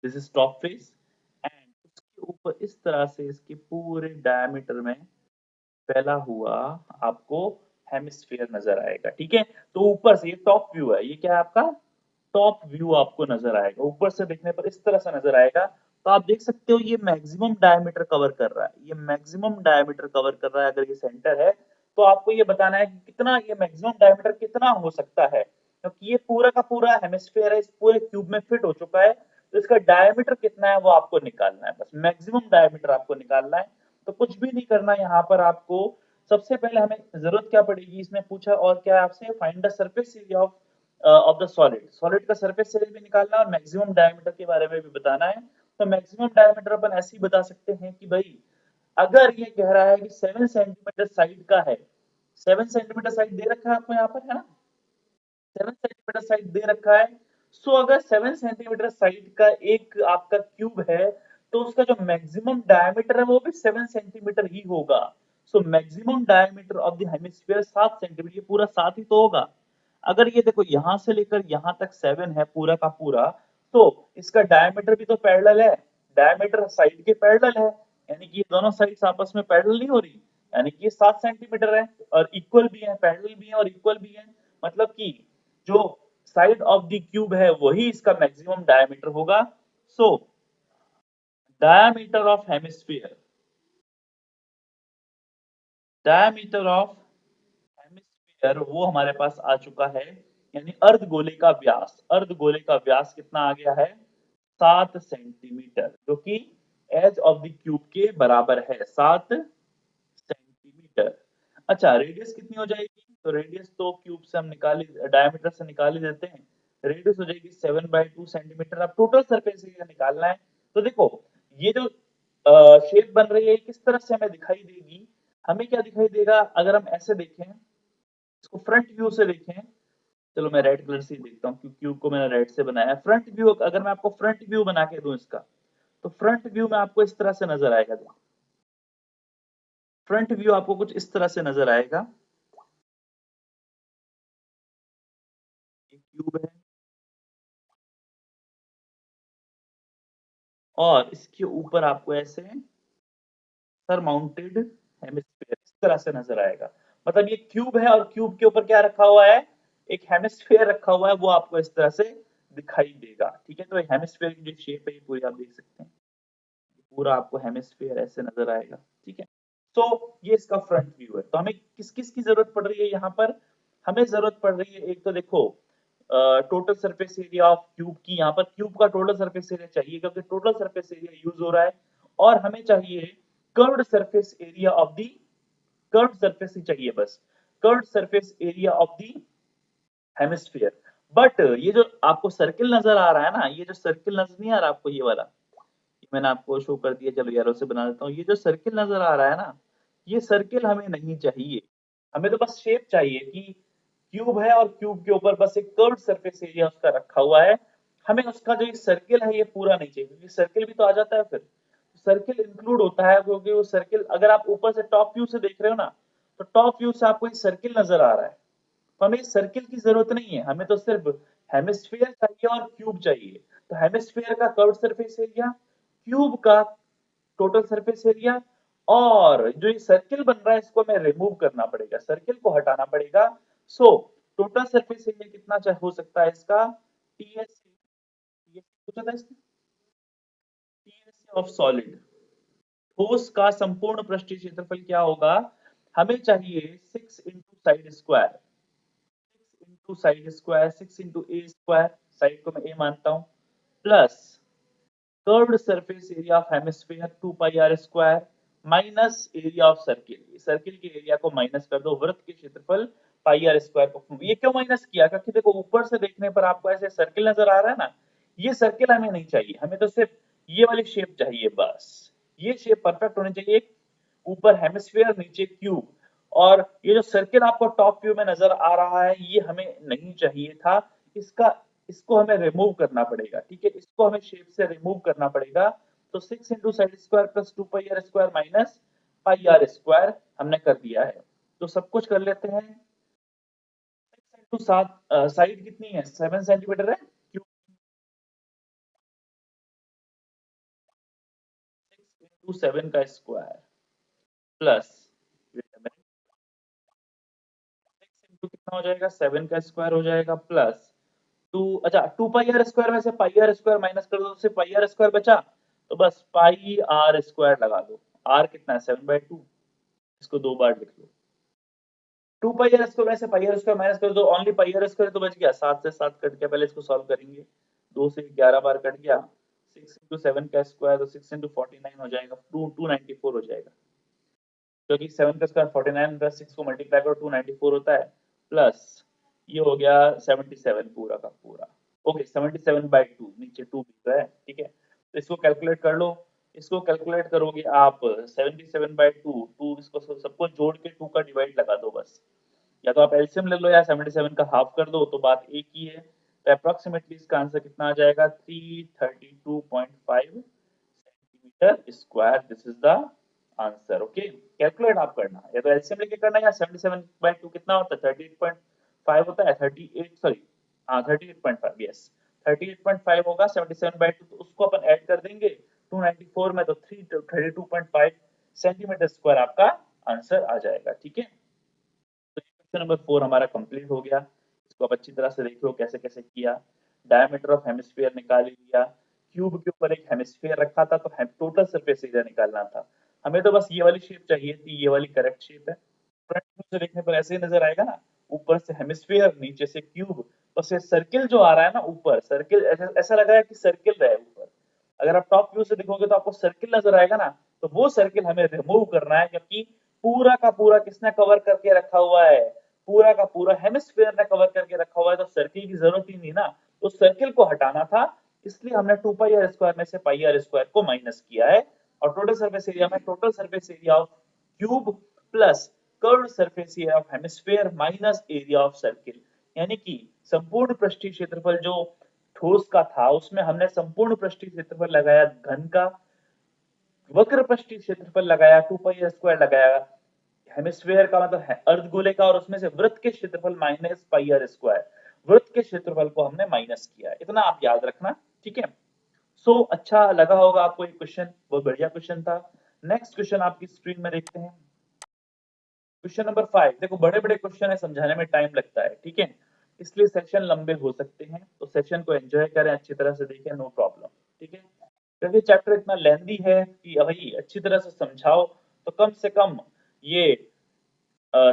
this is top face, and उसके ऊपर इस तरह से इसके पूरे डायमीटर में फैला हुआ आपको हेमिस्फीयर नजर आएगा। ठीक है, तो ऊपर से ये टॉप व्यू है, ये क्या है आपका टॉप व्यू आपको नजर आएगा, ऊपर से देखने पर इस तरह से नजर आएगा। तो आप देख सकते हो ये मैक्सिमम डायमीटर कवर कर रहा है, ये मैक्सिमम डायमीटर कवर कर रहा है। अगर ये सेंटर है तो आपको ये बताना है कि कितना ये मैक्सिमम डायमीटर कितना हो सकता है, क्योंकि ये पूरा का पूरा हेमिस्फीयर है, इस पूरे क्यूब में फिट हो चुका है। तो इसका डायमीटर कितना है वो आपको निकालना है, बस मैक्सिमम डायमीटर आपको निकालना है। तो कुछ भी नहीं करना यहाँ पर आपको। सबसे पहले हमें जरूरत क्या पड़ेगी, इसमें पूछा और क्या है आपसे, find the surface area of the solid. Solid का सरफेस एरिया भी निकालना है और मैक्सिमम डायमीटर के बारे में भी बताना है। तो मैक्सिमम डायमीटर अपन ऐसे ही बता सकते हैं कि भाई अगर ये कह रहा है कि 7 सेंटीमीटर साइड का है, 7 सेंटीमीटर साइड दे रखा है आपको यहाँ पर, है ना, 7 सेंटीमीटर साइड दे रखा है। सो अगर 7 सेंटीमीटर साइड का एक आपका क्यूब है, तो उसका जो मैक्सिमम डायमीटर है वो भी 7 सेंटीमीटर ही होगा। So maximum diameter of the hemisphere 7 centimetre, ये पूरा 7 ही तो होगा। अगर ये देखो यहां से लेकर यहां तक 7 है पूरा का पूरा, तो इसका डायमीटर भी तो पैरेलल है, डायमीटर साइड के पैरेलल है, यानी कि ये दोनों साइड्स आपस में पैरेलल नहीं हो रही, यानी कि ये 7 सेंटीमीटर है और इक्वल भी है, पैरेलल भी है और इक्वल भी है। मतलब कि जो साइड ऑफ द क्यूब है वही इसका मैक्सिमम डायमीटर होगा। So diameter of hemisphere, diameter of hemisphere वो हमारे पास आ चुका है, यानी अर्धगोले का व्यास, अर्धगोले का व्यास कितना आ गया है, 7 सेंटीमीटर, जो कि एज ऑफ द क्यूब के बराबर है, 7 सेंटीमीटर। अच्छा रेडियस कितनी हो जाएगी, तो रेडियस तो क्यूब से हम निकाल ही, डायमीटर से निकाल ही देते हैं। रेडियस हो जाएगी 7/2 सेंटीमीटर। अब टोटल सरफेस एरिया निकालना है। तो देखो ये जो शेप बन रही है किस तरह से हमें दिखाई देगी, हमें क्या दिखाई देगा अगर हम ऐसे देखें, इसको फ्रंट व्यू से देखें। चलो मैं रेड कलर से ही देखता हूँ क्योंकि क्यूब को मैंने रेड से बनाया है। फ्रंट व्यू अगर मैं आपको फ्रंट व्यू बना के दूं इसका, तो फ्रंट व्यू में आपको इस तरह से नजर आएगा। फ्रंट व्यू आपको कुछ इस तरह से नजर आएगा। ये क्यूब है और इसके ऊपर आपको ऐसे सर माउंटेड हेमिस्फीयर इस तरह से नजर आएगा। मतलब ये क्यूब है और क्यूब के ऊपर क्या रखा हुआ है, एक हेमिस्फीयर रखा हुआ है, वो आपको इस तरह से दिखाई देगा। ठीक है, तो हेमिस्फीयर की जो शेप है ये पूरी आप देख सकते हैं, पूरा आपको हेमिस्फीयर ऐसे नजर आएगा। ठीक है, तो ये इसका फ्रंट व्यू है। तो हमें किस किस की जरूरत पड़ रही है यहाँ पर, हमें जरूरत पड़ रही है एक तो देखो total surface area of cube की, यहाँ पर क्यूब का टोटल सरफेस एरिया चाहिए क्योंकि टोटल सरफेस एरिया यूज हो रहा है। और हमें चाहिए curved surface area of the, curved surface ही चाहिए बस, curved surface area of the hemisphere. But ये जो आपको सर्किल नजर आ रहा है ना, ये जो सर्किल नजर नहीं आ रहा आपको, ये वाला मैंने आपको शो कर दिया, चलो एरो से बना देता हूँ। ये जो सर्किल नजर आ रहा है ना, ये सर्किल हमें नहीं चाहिए। हमें तो बस शेप चाहिए कि क्यूब है और क्यूब के ऊपर बस एक कर्व्ड सरफेस एरिया उसका रखा हुआ है। हमें उसका जो सर्किल है ये पूरा नहीं चाहिए, क्योंकि सर्किल भी तो आ जाता है फिर, सर्किल इंक्लूड होता है, क्योंकि वो सर्किल अगर आप ऊपर से टॉप व्यू से देख रहे हो ना, तो टॉप व्यू से आपको एक सर्किल नजर आ रहा है। तो हमें सर्किल की जरूरत नहीं है, हमें तो सिर्फ हेमिस्फीयर चाहिए और क्यूब चाहिए। तो हेमिस्फीयर का कर्व्ड सरफेस एरिया, क्यूब का टोटल सरफेस एरिया, और जो ये सर्किल बन रहा है इसको हमें रिमूव करना पड़ेगा, सर्किल को हटाना पड़ेगा। सो टोटल सरफेस एरिया कितना हो सकता है इसका, टीएस, पूछा था इसने, टीएस ऑफ सॉलिड, ठोस का संपूर्ण पृष्ठीय क्षेत्रफल क्या होगा, हमें चाहिए 6 into side square, 6 into side square, 6 into A square, side को मैं ए मानता हूं, plus curved surface area of hemisphere 2 pi r square, minus area of circle, circle के एरिया को माइनस कर दो, वृत्त के क्षेत्रफल पाई आर स्क्वायर को। ये क्यों माइनस किया, क्योंकि देखो ऊपर से देखने पर आपको ऐसे सर्किल नजर आ रहा है ना, ये सर्किल हमें नहीं चाहिए, हमें तो सिर्फ ये वाली शेप चाहिए बस। ये शेप परफेक्ट होनी चाहिए, ऊपर हेमिस्फीयर नीचे क्यूब। और ये जो सर्किल आपको टॉप व्यू में नजर आ रहा है ये हमें नहीं चाहिए था, इसका, इसको हमें रिमूव करना पड़ेगा। ठीक है, इसको हमें शेप से रिमूव करना पड़ेगा। तो 6 into side square plus 2 pi r square minus pi r square हमने कर दिया है। तो सब कुछ कर लेते हैं। 6 इंटू साइड कितनी है, 7 सेंटीमीटर है, क्यूब 6 इंटू 7 का स्क्वायर प्लस, कितना हो जाएगा, 7 का स्क्वायर हो जाएगा प्लस 2, अच्छा 2 पाई आर स्क्वायर में से पाई आर स्क्वायर माइनस कर दो तो सिर्फ पाई आर स्क्वायर बचा, तो बस पाई आर स्क्वायर लगा दो। आर कितना है, 7/2, इसको 2 बार लिख लो। 2 पाई आर स्क्वायर में से पाई आर स्क्वायर माइनस कर दो, ओनली पाई आर स्क्वायर तो बच गया, 7 से 7 कट गया, पहले इसको सॉल्व करेंगे। 2 से 11 बार कट गया, 6 इंटू 7 का स्क्वायर तो 6 इंटू 49 हो जाएगा, 294 हो जाएगा, क्योंकि 7 का स्क्वायर 49 प्लस 6 को मल्टीप्लाई करो 294 होता है, प्लस ये हो गया 77 पूरा का पूरा। ओके, 77/2, नीचे 2 भी तो है, ठीक है, तो इसको कैलकुलेट कर लो। इसको कैलकुलेट करोगे आप 77/2, 2 इसको सबको जोड़ के 2 का डिवाइड लगा दो बस, या तो आप एलसीएम ले लो या 77 का हाफ कर दो, तो बात एक ही है। तो अप्रोक्सीमेटली इसका आंसर कितना आ जाएगा, 332.5 centimetre square, this is the answer. Okay, calculate आप करना, या तो एलसीएम लेके करना, या 77/2 कितना होता है, 38.5 होता है, 38 सॉरी, हाँ 38.5, यस 38.5 होगा 77/2, तो उसको अपन ऐड कर देंगे 294 में, तो 332.5 सेंटीमीटर स्क्वायर आपका आंसर आ जाएगा, ठीक है। तो क्वेश्चन नंबर 4 हमारा कंप्लीट हो गया। इसको आप अच्छी तरह से देख लो कैसे कैसे किया। डायमीटर ऑफ हेमिस्फीयर निकाल लिया, क्यूब के ऊपर एक हेमिस्फीयर रखा था, तो टोटल सरफेस एरिया निकालना था। हमें तो बस ये वाली शेप चाहिए थी, ये वाली करेक्ट शेप है। फ्रंट व्यू से देखने पर ऐसे ही नजर आएगा ना, ऊपर से हेमिस्फीयर नीचे से क्यूब, बस ये सर्किल जो आ रहा है ना ऊपर, सर्किल ऐसा ऐसा लग रहा है कि सर्किल रहा है ऊपर। अगर आप टॉप व्यू से देखोगे तो आपको सर्किल नजर आएगा ना, तो वो सर्किल हमें रिमूव करना है, क्योंकि पूरा का पूरा किसने कवर करके रखा हुआ है, पूरा का पूरा हेमिस्फीयर ने कवर करके रखा हुआ है, तो सर्किल की जरूरत ही नहीं ना, तो सर्किल को हटाना था। इसलिए हमने 2 पाई आर स्क्वायर में से पाई आर स्क्वायर को माइनस किया है, और टोटल सरफेस एरिया में total surface area of cube plus curved surface area of hemisphere minus area of circle, यानी कि संपूर्ण पृष्ठीय क्षेत्रफल जो ठोस का था उसमें हमने संपूर्ण पृष्ठीय क्षेत्रफल लगाया घन का, वक्र पृष्ठीय क्षेत्रफल लगाया 2 पाई आर स्क्वायर लगाया, हेमिस्फीयर का मतलब है अर्धगोले का, और उसमें से वृत्त के क्षेत्रफल माइनस पाई आर स्क्वायर, वृत्त के क्षेत्रफल को हमने माइनस किया, इतना आप याद रखना, ठीक है। सो अच्छा लगा होगा आपको ये क्वेश्चन, बहुत बढ़िया क्वेश्चन था। नेक्स्ट क्वेश्चन आपकी स्क्रीन में देखते हैं, क्वेश्चन नंबर 5। देखो बड़े बड़े क्वेश्चन है, समझाने में टाइम लगता है, ठीक है, इसलिए सेशन लंबे हो सकते हैं, तो सेशन को एंजॉय करें, अच्छी तरह से देखें, नो प्रॉब्लम, ठीक है। क्योंकि चैप्टर इतना लेंदी है कि भाई अच्छी तरह से समझाओ, तो कम से कम ये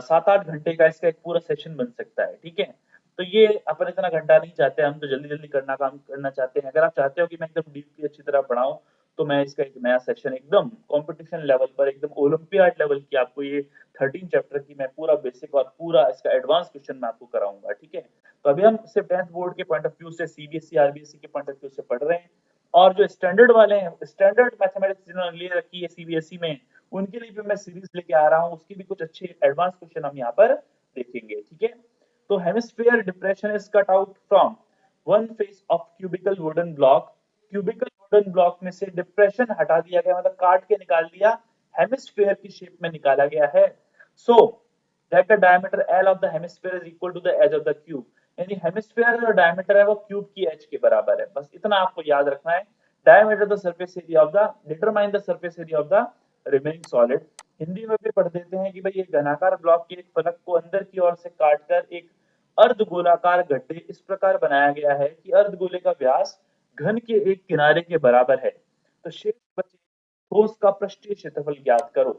7-8 घंटे का इसका एक पूरा सेशन बन सकता है, ठीक है। तो ये अपन इतना घंटा नहीं चाहते, हम तो जल्दी जल्दी करना काम करना चाहते हैं। अगर आप चाहते हो कि मैं एकदम डीपली अच्छी तरह पढ़ाऊं, तो मैं इसका एक नया सेशन एकदम कंपटीशन लेवल पर, एकदम ओलंपियाड लेवल की आपको ये 13 चैप्टर की मैं पूरा बेसिक और पूरा इसका एडवांस क्वेश्चन मैं आपको कराऊंगा, ठीक है। तो अभी हम सिर्फ 10th बोर्ड के पॉइंट ऑफ व्यू से, सीबीएसई आरबीएसई के पॉइंट ऑफ व्यू से पढ़ रहे हैं, और जो स्टैंडर्ड वाले हैं, स्टैंडर्ड मैथमेटिक्स जिन्होंने लिए रखी है सीबीएसई में, उनके लिए भी मैं सीरीज लेके आ रहा हूँ, उसकी भी कुछ अच्छे एडवांस क्वेश्चन हम यहाँ पर देखेंगे, ठीक है। तो hemisphere depression is cut out from one face of cubical wooden block, cubical wooden block में से डिप्रेशन हटा दिया गया, मतलब काट के निकाल दिया, हेमिस्फीयर की शेप में निकाला गया है। So that the diameter l of the hemisphere is equal to the edge of the cube, यानी हेमिस्फीयर का जो डायमीटर है वो क्यूब की एज के बराबर है, बस इतना आपको याद रखना है। Diameter the surface area of the, determine the surface area of the remaining solid. Hindi में भी पढ़ देते हैं कि भाई एक घनाकार ब्लॉक के एक फलक को अंदर की ओर से काटकर एक अर्धगोलाकार गड्ढे इस प्रकार बनाया गया है कि अर्धगोले का व्यास घन के एक किनारे के बराबर है, तो शेष बचे ठोस का पृष्ठीय क्षेत्रफल ज्ञात करो।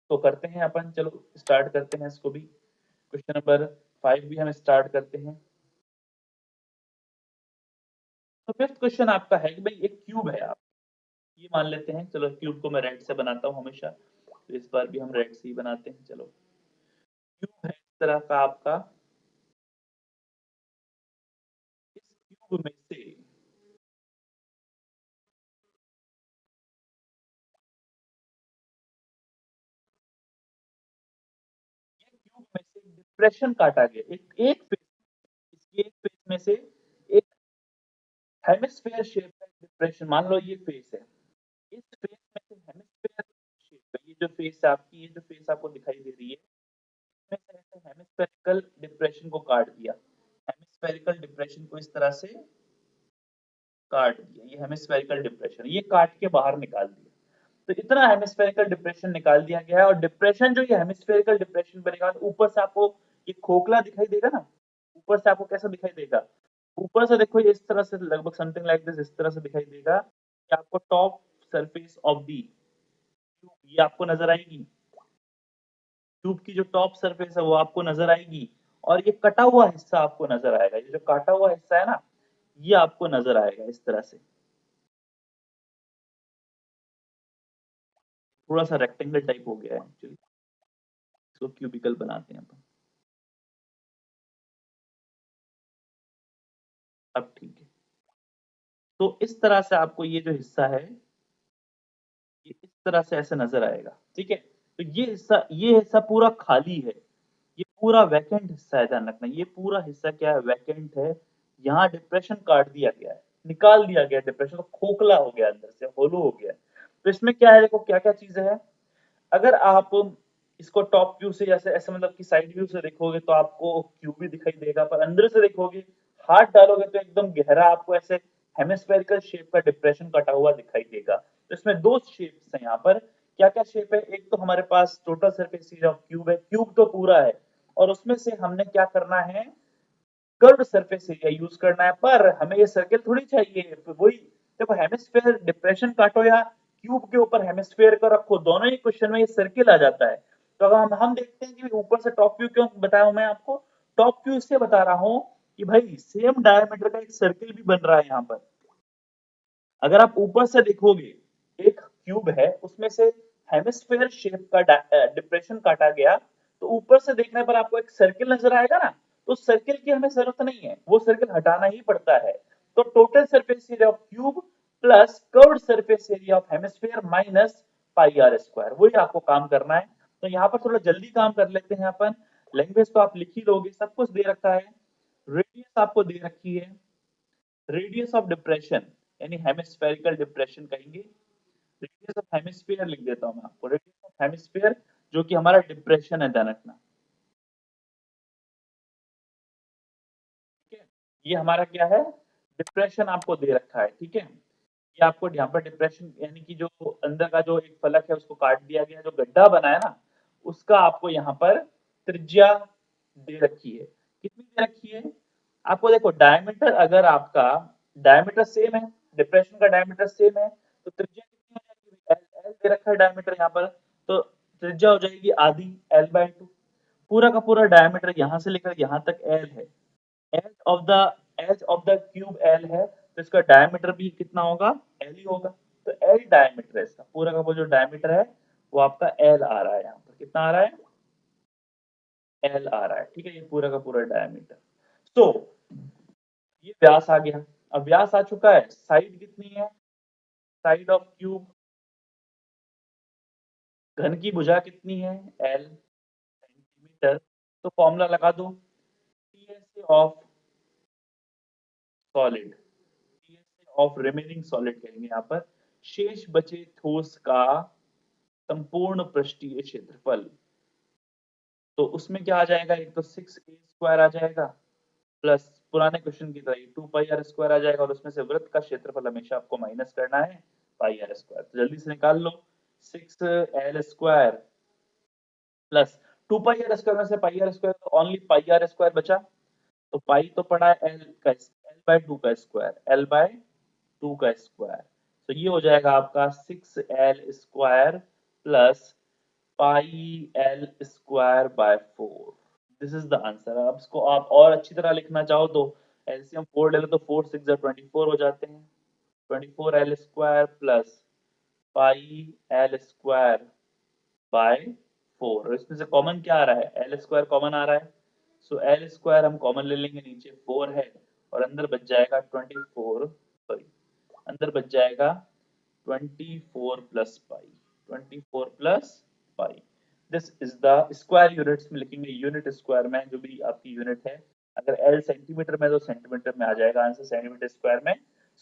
तो करते हैं अपन, चलो स्टार्ट करते हैं इसको भी, क्वेश्चन नंबर 5 भी हम स्टार्ट करते हैं। तो फिफ्थ क्वेश्चन आपका है कि भाई एक क्यूब है, आप ये मान लेते हैं, चलो क्यूब को मैं रेड से बनाता हूँ हमेशा, तो इस बार भी हम रेड से ही बनाते हैं। चलो, क्यूब है इस तरह का आपका, इस क्यूब में से क्यूब में से डिप्रेशन काटा गया, एक एक फेस, इसकी एक फेस में से एक हेमिस्फीयर शेप का डिप्रेशन, मान लो ये फेस है, इस फेस में से हेमिस्फीयर शेप, ये जो फेस है आपकी, ये जो फेस आपको दिखाई दे रही है, इसमें से ऐसे हेमिस्फेरिकल डिप्रेशन को काट दिया, हेमिस्फेरिकल डिप्रेशन को इस तरह से काट दिया, ये हेमिस्फेरिकल डिप्रेशन, ये काट के बाहर निकाल दिया। तो इतना हेमिस्फेरिकल डिप्रेशन निकाल दिया गया है, और डिप्रेशन जो ये हेमिस्फेरिकल डिप्रेशन बनेगा, ऊपर से आपको ये खोखला दिखाई देगा ना, ऊपर से आपको कैसा दिखाई देगा, ऊपर से देखो ये इस तरह से लगभग समथिंग लाइक दिस, इस तरह से दिखाई देगा कि आपको top surface of the tube ये आपको नजर आएगी, ट्यूब की जो टॉप सरफेस है वो आपको नजर आएगी, और ये कटा हुआ हिस्सा आपको नजर आएगा, ये जो काटा हुआ हिस्सा है ना ये आपको नजर आएगा इस तरह से, थोड़ा सा रेक्टेंगल टाइप हो गया है एक्चुअली, इसको क्यूबिकल बनाते हैं अपन। अब ठीक है, तो इस तरह से आपको ये जो हिस्सा है ये इस तरह से ऐसे नजर आएगा, ठीक है। तो ये हिस्सा पूरा खाली है, ये पूरा वैकेंट हिस्सा है, ध्यान रखना ये पूरा हिस्सा क्या है, वैकेंट है। यहाँ डिप्रेशन काट दिया गया है, निकाल दिया गया डिप्रेशन, तो खोखला हो गया, अंदर से होलो हो गया। तो इसमें क्या है, देखो क्या क्या चीजें हैं। अगर आप इसको टॉप व्यू से जैसे ऐसे मतलब कि साइड व्यू से देखोगे तो आपको क्यूब भी दिखाई देगा, पर अंदर से देखोगे हाथ डालोगे तो एकदम गहरा आपको ऐसे हेमिस्फेरिकल शेप का डिप्रेशन कटा हुआ दिखाई देगा। तो इसमें दो शेप्स हैं यहाँ पर, क्या क्या शेप है, एक तो हमारे पास total surface area of cube है, क्यूब तो पूरा है, और उसमें से हमने क्या करना है, कर्व सरफेस एरिया यूज करना है, पर हमें ये सर्कल थोड़ी चाहिए, तो वही देखो हेमिस्फेयर डिप्रेशन काटो या क्यूब के ऊपर हेमिस्फेयर को रखो, दोनों ही क्वेश्चन में ये सर्किल आ जाता है। तो अगर हम देखते हैं कि ऊपर से टॉप व्यू क्यों बताया हूं मैं आपको, टॉप व्यू इससे बता रहा हूं कि भाई सेम डायमीटर का एक सर्किल भी बन रहा है यहाँ पर। अगर आप ऊपर से देखोगे एक क्यूब है उसमें से हेमिस्फेयर शेप का डिप्रेशन काटा गया, तो ऊपर से देखने पर आपको एक सर्किल नजर आएगा ना, तो सर्किल की हमें जरूरत नहीं है, वो सर्किल हटाना ही पड़ता है। तो total surface area of cube plus curved surface area of hemisphere minus pi are square, वही आपको काम करना है। तो यहाँ पर थोड़ा जल्दी काम कर लेते हैं अपन, लैंग्वेज तो आप लिख ही लोगे, सब कुछ दे रखा है, रेडियस आपको दे रखी है, रेडियस ऑफ डिप्रेशन यानी हेमिस्फेरिकल डिप्रेशन कहेंगे, रेडियस ऑफ हेमिस्फीयर लिख देता हूं मैं आपको, रेडियस ऑफ हेमिस्फीयर जो कि हमारा डिप्रेशन है, ध्यान रखना, ठीक है। ये हमारा क्या है, डिप्रेशन आपको दे रखा है, ठीक है। ये आपको यहाँ पर डिप्रेशन यानी कि जो अंदर का जो एक फलक है उसको काट दिया गया, जो गड्ढा बना है ना उसका आपको यहाँ पर त्रिज्या दे रखी है, कितनी दे रखी है, आपको देखो डायमीटर, अगर आपका डायमीटर सेम है, डिप्रेशन का डायमीटर सेम है, तो त्रिज्या कितनी हो जाएगी, एल एल दे रखा है डायमीटर यहाँ पर, तो त्रिज्या हो जाएगी आधी L/2, पूरा का पूरा डायमीटर यहाँ से लेकर यहाँ तक एल है, edge of the edge of the cube l है, तो इसका डायमीटर भी कितना होगा, एल ही होगा। तो एल डायमीटर है इसका, पूरा का पूरा जो डायमीटर है वो आपका एल आ रहा है, यहाँ पर कितना आ रहा है, एल आ रहा है, ठीक है, ये पूरा का पूरा डायमीटर। तो ये व्यास आ गया, अब व्यास आ चुका है, साइड कितनी है, साइड ऑफ क्यूब, घन की भुजा कितनी है, एल सेंटीमीटर, तो फॉर्मूला लगा दो, TSA of solid, TSA of remaining solid कहेंगे यहाँ पर, शेष बचे ठोस का संपूर्ण पृष्ठीय क्षेत्रफल, तो उसमें क्या आ जाएगा, एक तो 6a² आ जाएगा, प्लस पुराने क्वेश्चन की तरह 2πr² आ जाएगा, और उसमें से वृत्त का क्षेत्रफल हमेशा आपको माइनस करना है πr², तो जल्दी से निकाल लो, 6l² प्लस 2πr² में से πr² तो ओनली πr² बचा, तो पाई तो पड़ा है L/2 का स्क्वायर, तो ये हो जाएगा आपका 6l² plus πl²/4, this is the answer. अब इसको आप और अच्छी तरह लिखना चाहो तो एलसीएम 4 ले लो, तो 4 6 24 हो जाते हैं, 24l² प्लस πl²/4, और इसमें से कॉमन क्या आ रहा है, l² कॉमन आ रहा है, सो l² हम कॉमन ले लेंगे, नीचे 4 है और अंदर बच जाएगा 24, सॉरी अंदर बच जाएगा 24 plus pi, 24 plus pi, this is the square units में लिखेंगे, यूनिट स्क्वायर में जो भी आपकी यूनिट है, अगर एल सेंटीमीटर में तो सेंटीमीटर में आ जाएगा आंसर, सेंटीमीटर स्क्वायर में।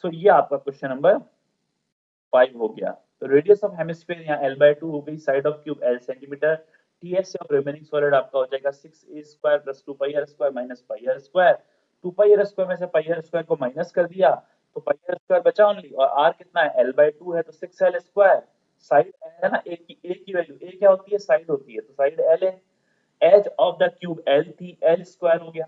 सो ये आपका क्वेश्चन नंबर 5 हो गया। तो रेडियस ऑफ हेमिस्फीयर यहाँ L/2 हो गई, side of cube L centimetre, TS of remaining solid आपका हो जाएगा 6a² plus 2πr² minus πr², 2πr² में से πr² को माइनस कर दिया तो πr² बचा ओनली, और r कितना है, L/2 है तो 6l², साइड है ना, a की वैल्यू, a क्या होती है, साइड होती है, तो साइड l है, edge of the cube l थी, एल स्क्वायर हो गया,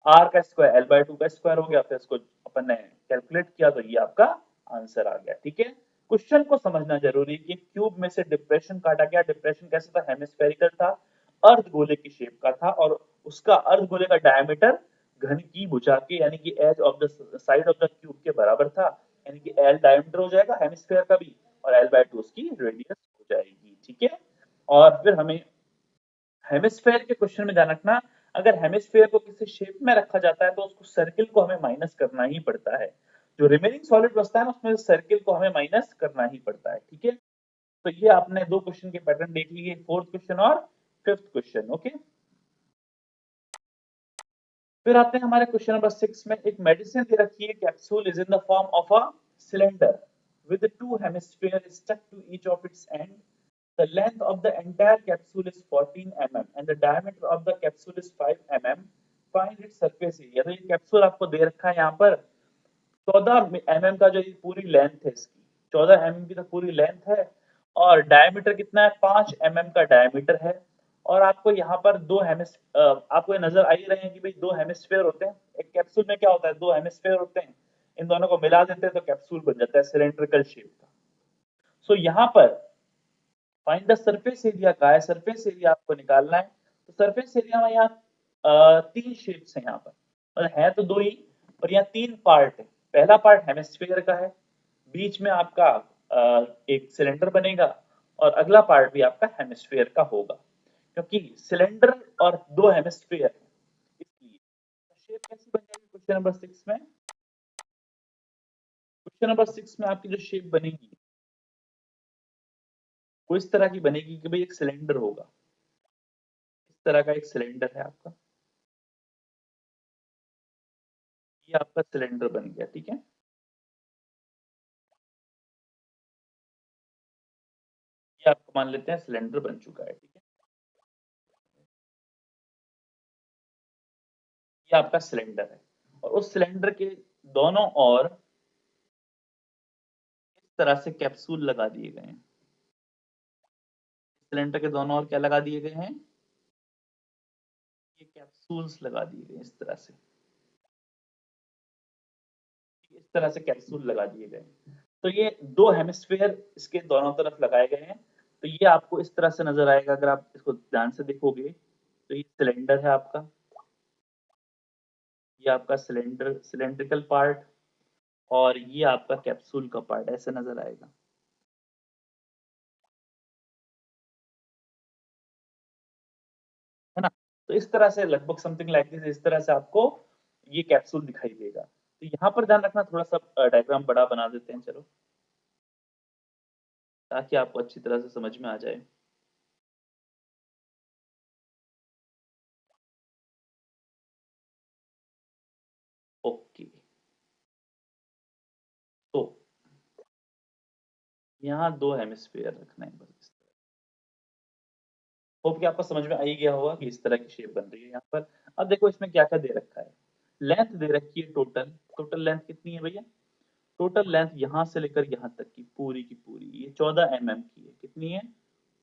आर का स्क्वायर एल बाय टू का स्क्वायर हो गया, फिर इसको अपन ने कैलकुलेट किया तो ये आपका आंसर आ गया। ठीक है, क्वेश्चन को समझना जरूरी है कि क्यूब में से डिप्रेशन काटा गया, डिप्रेशन कैसा था, हेमिस्फेरिकल था, अर्धगोले की शेप का था, और उसका अर्धगोले का डायमीटर घन की भुजा के यानी कि edge of the side of the cube के बराबर था, यानी कि एल डायमीटर हो जाएगा हेमिस्फेयर का भी, और एल बाय टू उसकी रेडियस हो जाएगी। ठीक है, और फिर हमें हेमिस्फेयर के क्वेश्चन में ध्यान रखना, अगर हेमिस्फेयर को किसी शेप में रखा जाता है तो उसको सर्किल को हमें माइनस करना ही पड़ता है, जो रिमेनिंग सॉलिड बचता है ना उसमें सर्किल को हमें माइनस करना ही पड़ता है। ठीक है, तो ये आपने दो क्वेश्चन के पैटर्न देख लिए, फोर्थ क्वेश्चन और फिफ्थ क्वेश्चन। ओके, फिर आते हैं हमारे क्वेश्चन नंबर 6 में, एक मेडिसिन दे रखी है, capsule is in the form of a cylinder with two hemispheres stuck to each of its end. The length of the entire capsule is 14 mm and the diameter of the capsule is 5 mm. Find its surface area. तो ये capsule आपको दे रखा है यहाँ पर 14 mm का, जो ये पूरी लेंथ है इसकी 14 mm की तो पूरी लेंथ है, और डायमीटर कितना है, 5 mm का डायमीटर है। और आपको यहाँ पर दो हेमिस आपको ये नजर आ ही रहे हैं कि भाई दो हेमिस्फेयर होते हैं, एक कैप्सूल में क्या होता है, दो हेमिस्फेयर होते हैं, इन दोनों को मिला देते हैं तो कैप्सूल बन जाता है सिलेंड्रिकल शेप का। सो यहाँ पर फाइंड द सरफेस एरिया का है, सरफेस एरिया आपको निकालना है। तो सरफेस एरिया में यहाँ तीन शेप्स हैं यहाँ पर, मतलब है तो दो ही, और यहाँ तीन पार्ट है। पहला पार्ट हेमिस्फेयर का है, बीच में आपका एक सिलेंडर बनेगा, और अगला पार्ट भी आपका हेमिस्फेयर का होगा, क्योंकि सिलेंडर और दो हेमिस्फेयर है इसलिए। शेप कैसी बन जाएगी क्वेश्चन नंबर 6 में, क्वेश्चन नंबर 6 में आपकी जो शेप बनेगी वो इस तरह की बनेगी कि भाई एक सिलेंडर होगा, इस तरह का एक सिलेंडर है आपका, ये आपका सिलेंडर बन गया। ठीक है, ये आपको मान लेते हैं सिलेंडर बन चुका है। ठीक है, ये आपका सिलेंडर है, और उस सिलेंडर के दोनों ओर इस तरह से कैप्सूल लगा दिए गए हैं, सिलेंडर के दोनों ओर क्या लगा दिए गए हैं, ये कैप्सूल्स लगा दिए गए इस तरह से, इस तरह से कैप्सूल लगा दिए गए। तो ये दो हेमिस्फेयर इसके दोनों तरफ लगाए गए हैं, तो ये आपको इस तरह से नजर आएगा, अगर आप इसको ध्यान से देखोगे तो ये सिलेंडर है आपका, ये आपका सिलेंडर सिलेंड्रिकल पार्ट, और ये आपका कैप्सूल का पार्ट ऐसे नजर आएगा, है ना। तो इस तरह से लगभग समथिंग लाइक दिस, इस तरह से आपको ये कैप्सूल दिखाई देगा। तो यहाँ पर ध्यान रखना, थोड़ा सा डायग्राम बड़ा बना देते हैं चलो, ताकि आपको अच्छी तरह से समझ में आ जाए। ओके, तो यहाँ दो हेमिस्फेयर रखना है बस, होप कि आपको समझ में आ ही गया होगा कि इस तरह की शेप बन रही है यहाँ पर। अब देखो इसमें क्या क्या दे रखा है, लेंथ दे रखी है, टोटल टोटल लेंथ कितनी है भैया, टोटल लेंथ यहाँ से लेकर यहाँ तक की पूरी ये 14 mm की है, कितनी है,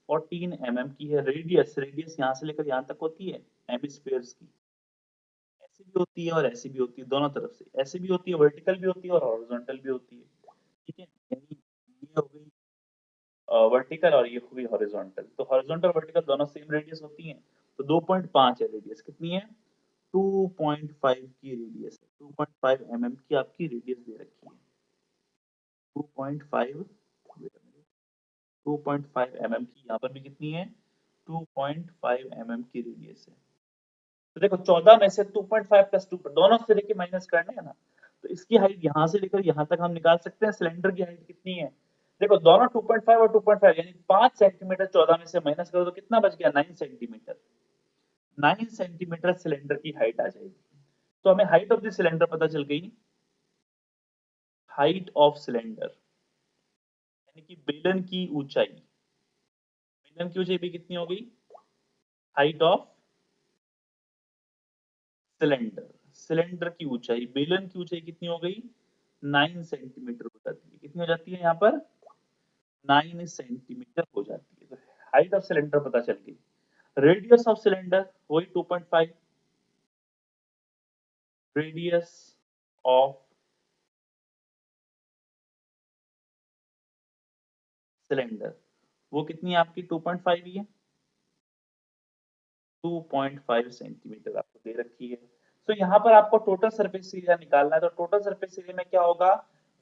14 mm की है। रेडियस रेडियस यहाँ से लेकर यहाँ तक होती है हेमिस्फेयर्स की, ऐसी भी होती है और ऐसी भी होती है, दोनों तरफ से ऐसी भी होती है, वर्टिकल भी होती है और हॉरिजॉन्टल भी होती है। ठीक है, यानी ये हो गई वर्टिकल और ये हुई हॉरिजॉन्टल, तो हॉरिजॉन्टल वर्टिकल दोनों सेम रेडियस होती हैं, तो 2.5 है रेडियस, कितनी है, 2.5 की रेडियस है, 2.5 mm की आपकी रेडियस दे रखी है, 2.5 2.5 mm की, यहाँ पर भी कितनी है, 2.5 mm की रेडियस है। तो देखो 14 में से 2.5 प्लस 2 दोनों से लेके माइनस करने है ना, तो इसकी हाइट यहाँ से लेकर यहाँ तक हम निकाल सकते हैं, सिलेंडर की हाइट कितनी है, देखो दोनों 2.5 और 2.5 यानी 5 सेंटीमीटर 14 में से माइनस करो तो कितना बच गया, 9 सेंटीमीटर, 9 सेंटीमीटर सिलेंडर की हाइट आ जाएगी। तो हमें हाइट ऑफ द सिलेंडर पता चल गई, हाइट ऑफ सिलेंडर यानी कि बेलन की ऊंचाई, बेलन की ऊंचाई भी कितनी हो गई, हाइट ऑफ सिलेंडर, सिलेंडर की ऊंचाई, बेलन की ऊंचाई कितनी हो गई, 9 सेंटीमीटर हो जाती है, कितनी हो जाती है यहाँ पर, 9 सेंटीमीटर हो जाती है। तो हाइट ऑफ सिलेंडर पता चल गई। रेडियस ऑफ सिलेंडर वही 2.5, रेडियस ऑफ सिलेंडर वो कितनी है आपकी 2.5 ही है, 2.5 सेंटीमीटर आपको दे रखी है। तो यहाँ पर आपको टोटल सरफेस एरिया निकालना है, तो टोटल सरफेस एरिया में क्या होगा,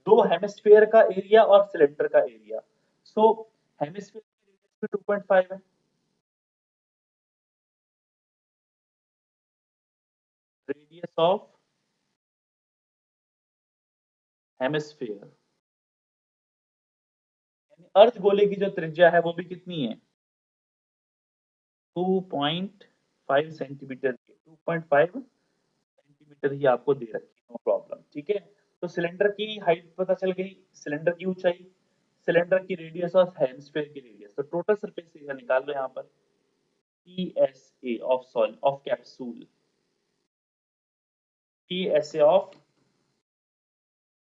दो हेमिस्फीयर का एरिया और सिलेंडर का एरिया। सो हेमिस्फीयर की रेडियस भी 2.5 है, रेडियस ऑफ हेमिस्फीयर यानी अर्थ गोले की जो त्रिज्या है वो भी कितनी है, 2.5 सेंटीमीटर की, 2.5 सेंटीमीटर ही आपको दे रखी है, नो प्रॉब्लम, ठीक है। तो सिलेंडर की हाइट पता चल गई, सिलेंडर की ऊंचाई, सिलेंडर की रेडियस और हेमिस्फीयर की रेडियस, तो टोटल सरफेस एरिया निकाल लो यहाँ पर, TSA ऑफ सॉल of capsule, TSA of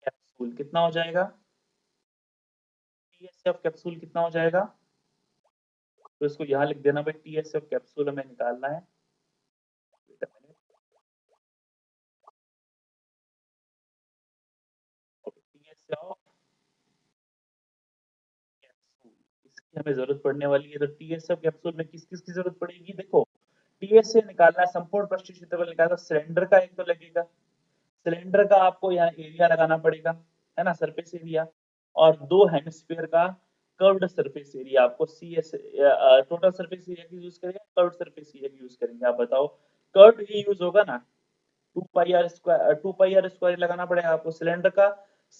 capsule कितना हो जाएगा, TSA ऑफ कैप्सूल कितना हो जाएगा, तो इसको यहाँ लिख देना भाई, TSA ऑफ कैप्सूल हमें निकालना है। TSA ऑफ कैप्सूल, इसकी हमें जरूरत पड़ने वाली है, तो TSA ऑफ कैप्सूल में किस किस की जरूरत पड़ेगी, देखो TSA निकालना है, संपूर्ण पृष्ठीय क्षेत्रफल निकालना, सिलेंडर का एक तो लगेगा, सिलेंडर का आपको यहाँ एरिया लगाना पड़ेगा, है ना, सरफेस एरिया, और दो हेमिस्फीयर का कर्व्ड सरफेस एरिया, आपको C S total surface area की यूज करेंगे, कर्व्ड सरफेस एरिया की यूज करेंगे, आप बताओ, कर्व्ड ही यूज होगा ना, 2 पाई आर स्क्वायर लगाना पड़ेगा आपको, सिलेंडर का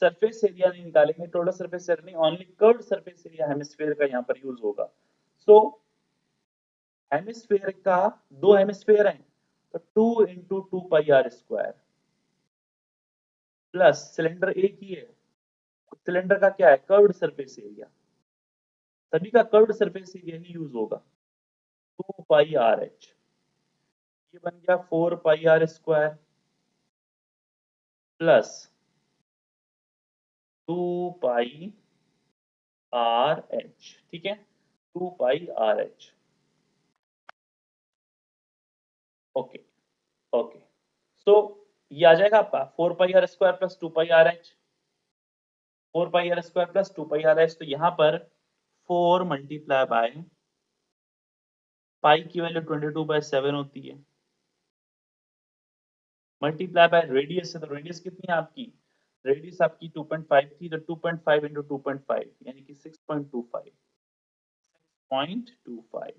सरफेस एरिया नहीं निकालेंगे, टोटल सरफेस एरिया नहीं, only curved surface area hemisphere का यहाँ पर यूज होगा। सो हेमिस्फीयर का, दो हेमिस्फीयर हैं, तो 2 × 2 pi are square plus cylinder एक ही है, सिलेंडर का क्या है, कर्व्ड सरफेस एरिया, सभी का कर्व्ड सरफेस एरिया ही यूज होगा, 2 पाई आर एच, ये बन गया 4 pi are square plus 2 pi R H, ठीक है, 2 pi R H, okay okay. So ये आ जाएगा आपका 4 pi are square plus 2 pi R H, 4 pi are square plus 2 pi R H, तो यहाँ पर 4 × पाई की वैल्यू 22/7 होती है, मल्टीप्लाई बाय रेडियस है, तो रेडियस कितनी है आपकी, रेडियस आपकी 2.5 थी, तो 2.5 × 2.5 यानी कि 6.25, 6.25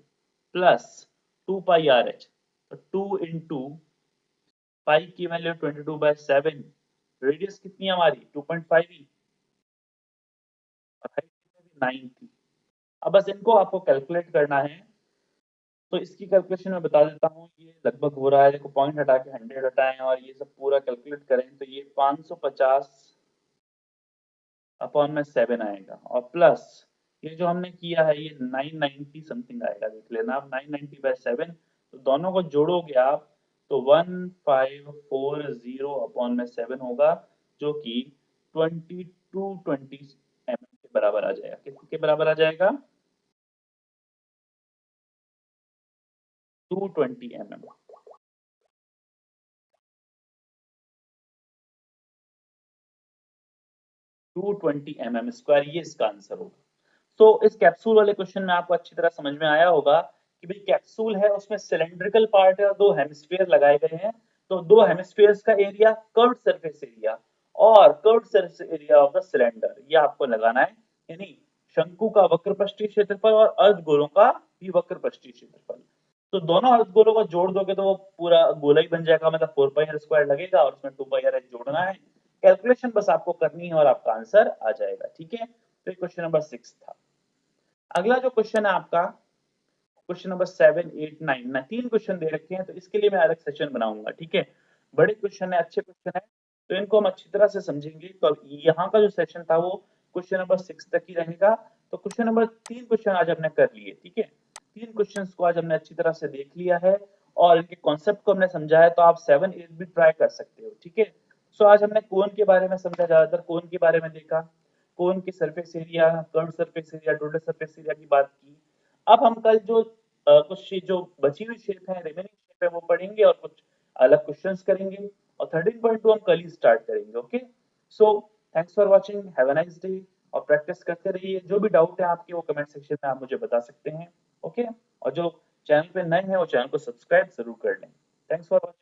प्लस 2 पाई आर एच, तो 2 × पाई की वैल्यू 22/7, रेडियस कितनी है हमारी 2.5 ही, और हाइट कितनी थी 9 थी। अब बस इनको आपको कैलकुलेट करना है, तो इसकी कैलकुलेशन मैं बता देता हूँ, ये लगभग हो रहा है, देखो पॉइंट हटा के 100 हटाएं और ये सब पूरा कैलकुलेट करें, तो ये 550/7 आएगा, और प्लस ये जो हमने किया है ये 990 समथिंग आएगा, देख लेना आप, 990/7, तो दोनों को जोड़ोगे आप तो 1540/7 होगा, जो कि 2220 mm के बराबर आ जाएगा, किसके बराबर आ जाएगा, 220 mm, 220 mm², ये इसका आंसर होगा। तो इस कैप्सूल वाले क्वेश्चन में आपको अच्छी तरह समझ में आया होगा कि भाई कैप्सूल है, उसमें सिलेंड्रिकल पार्ट है और दो हेमिस्फीयर लगाए गए हैं, तो दो हेमिस्फीयर्स का एरिया, कर्व्ड सरफेस एरिया और curved surface area of the cylinder, ये आपको लगाना है, यानी शंकु का वक्र पृष्ठीय क्षेत्रफल और अर्धगोलों का भी वक्र पृष्ठीय क्षेत्रफल, तो दोनों अर्धगोलों को जोड़ दोगे तो वो पूरा गोला ही बन जाएगा, मतलब 4 पाई आर स्क्वायर लगेगा और उसमें 2 पाई आर जोड़ना है, कैलकुलेशन बस आपको करनी है और आपका आंसर आ जाएगा, ठीक है। तो क्वेश्चन नंबर 6 था। अगला जो क्वेश्चन है आपका, क्वेश्चन नंबर 7, 8, 9 ना, तीन क्वेश्चन दे रखे हैं, तो इसके लिए मैं अलग सेशन बनाऊंगा, ठीक है, बड़े क्वेश्चन है, अच्छे क्वेश्चन है, तो इनको हम अच्छी तरह से समझेंगे, तो यहाँ का जो सेशन था वो क्वेश्चन नंबर 6 तक ही रहेगा, तो क्वेश्चन नंबर 3 क्वेश्चन आज हमने कर लिए, ठीक है, तीन क्वेश्चन को आज हमने अच्छी तरह से देख लिया है और इनके कॉन्सेप्ट को हमने समझा है, तो आप 7, 8 भी ट्राई कर सकते हो, ठीक है। सो आज हमने कोन के बारे में समझा, ज्यादातर कोन के बारे में देखा, कोन की surface area, curve surface area, total surface area की बात की। अब हम कल जो कुछ जो बची हुई शेप है, रिमेनिंग शेप है वो पढ़ेंगे और कुछ अलग क्वेश्चंस करेंगे और 13.2 हम कल ही स्टार्ट करेंगे। Okay, so thanks for watching, have a nice day और प्रैक्टिस करते रहिए। जो भी डाउट है आपके वो कमेंट सेक्शन में आप मुझे बता सकते हैं। ओके, और जो चैनल पे नए हैं वो चैनल को सब्सक्राइब जरूर कर लें। Thanks for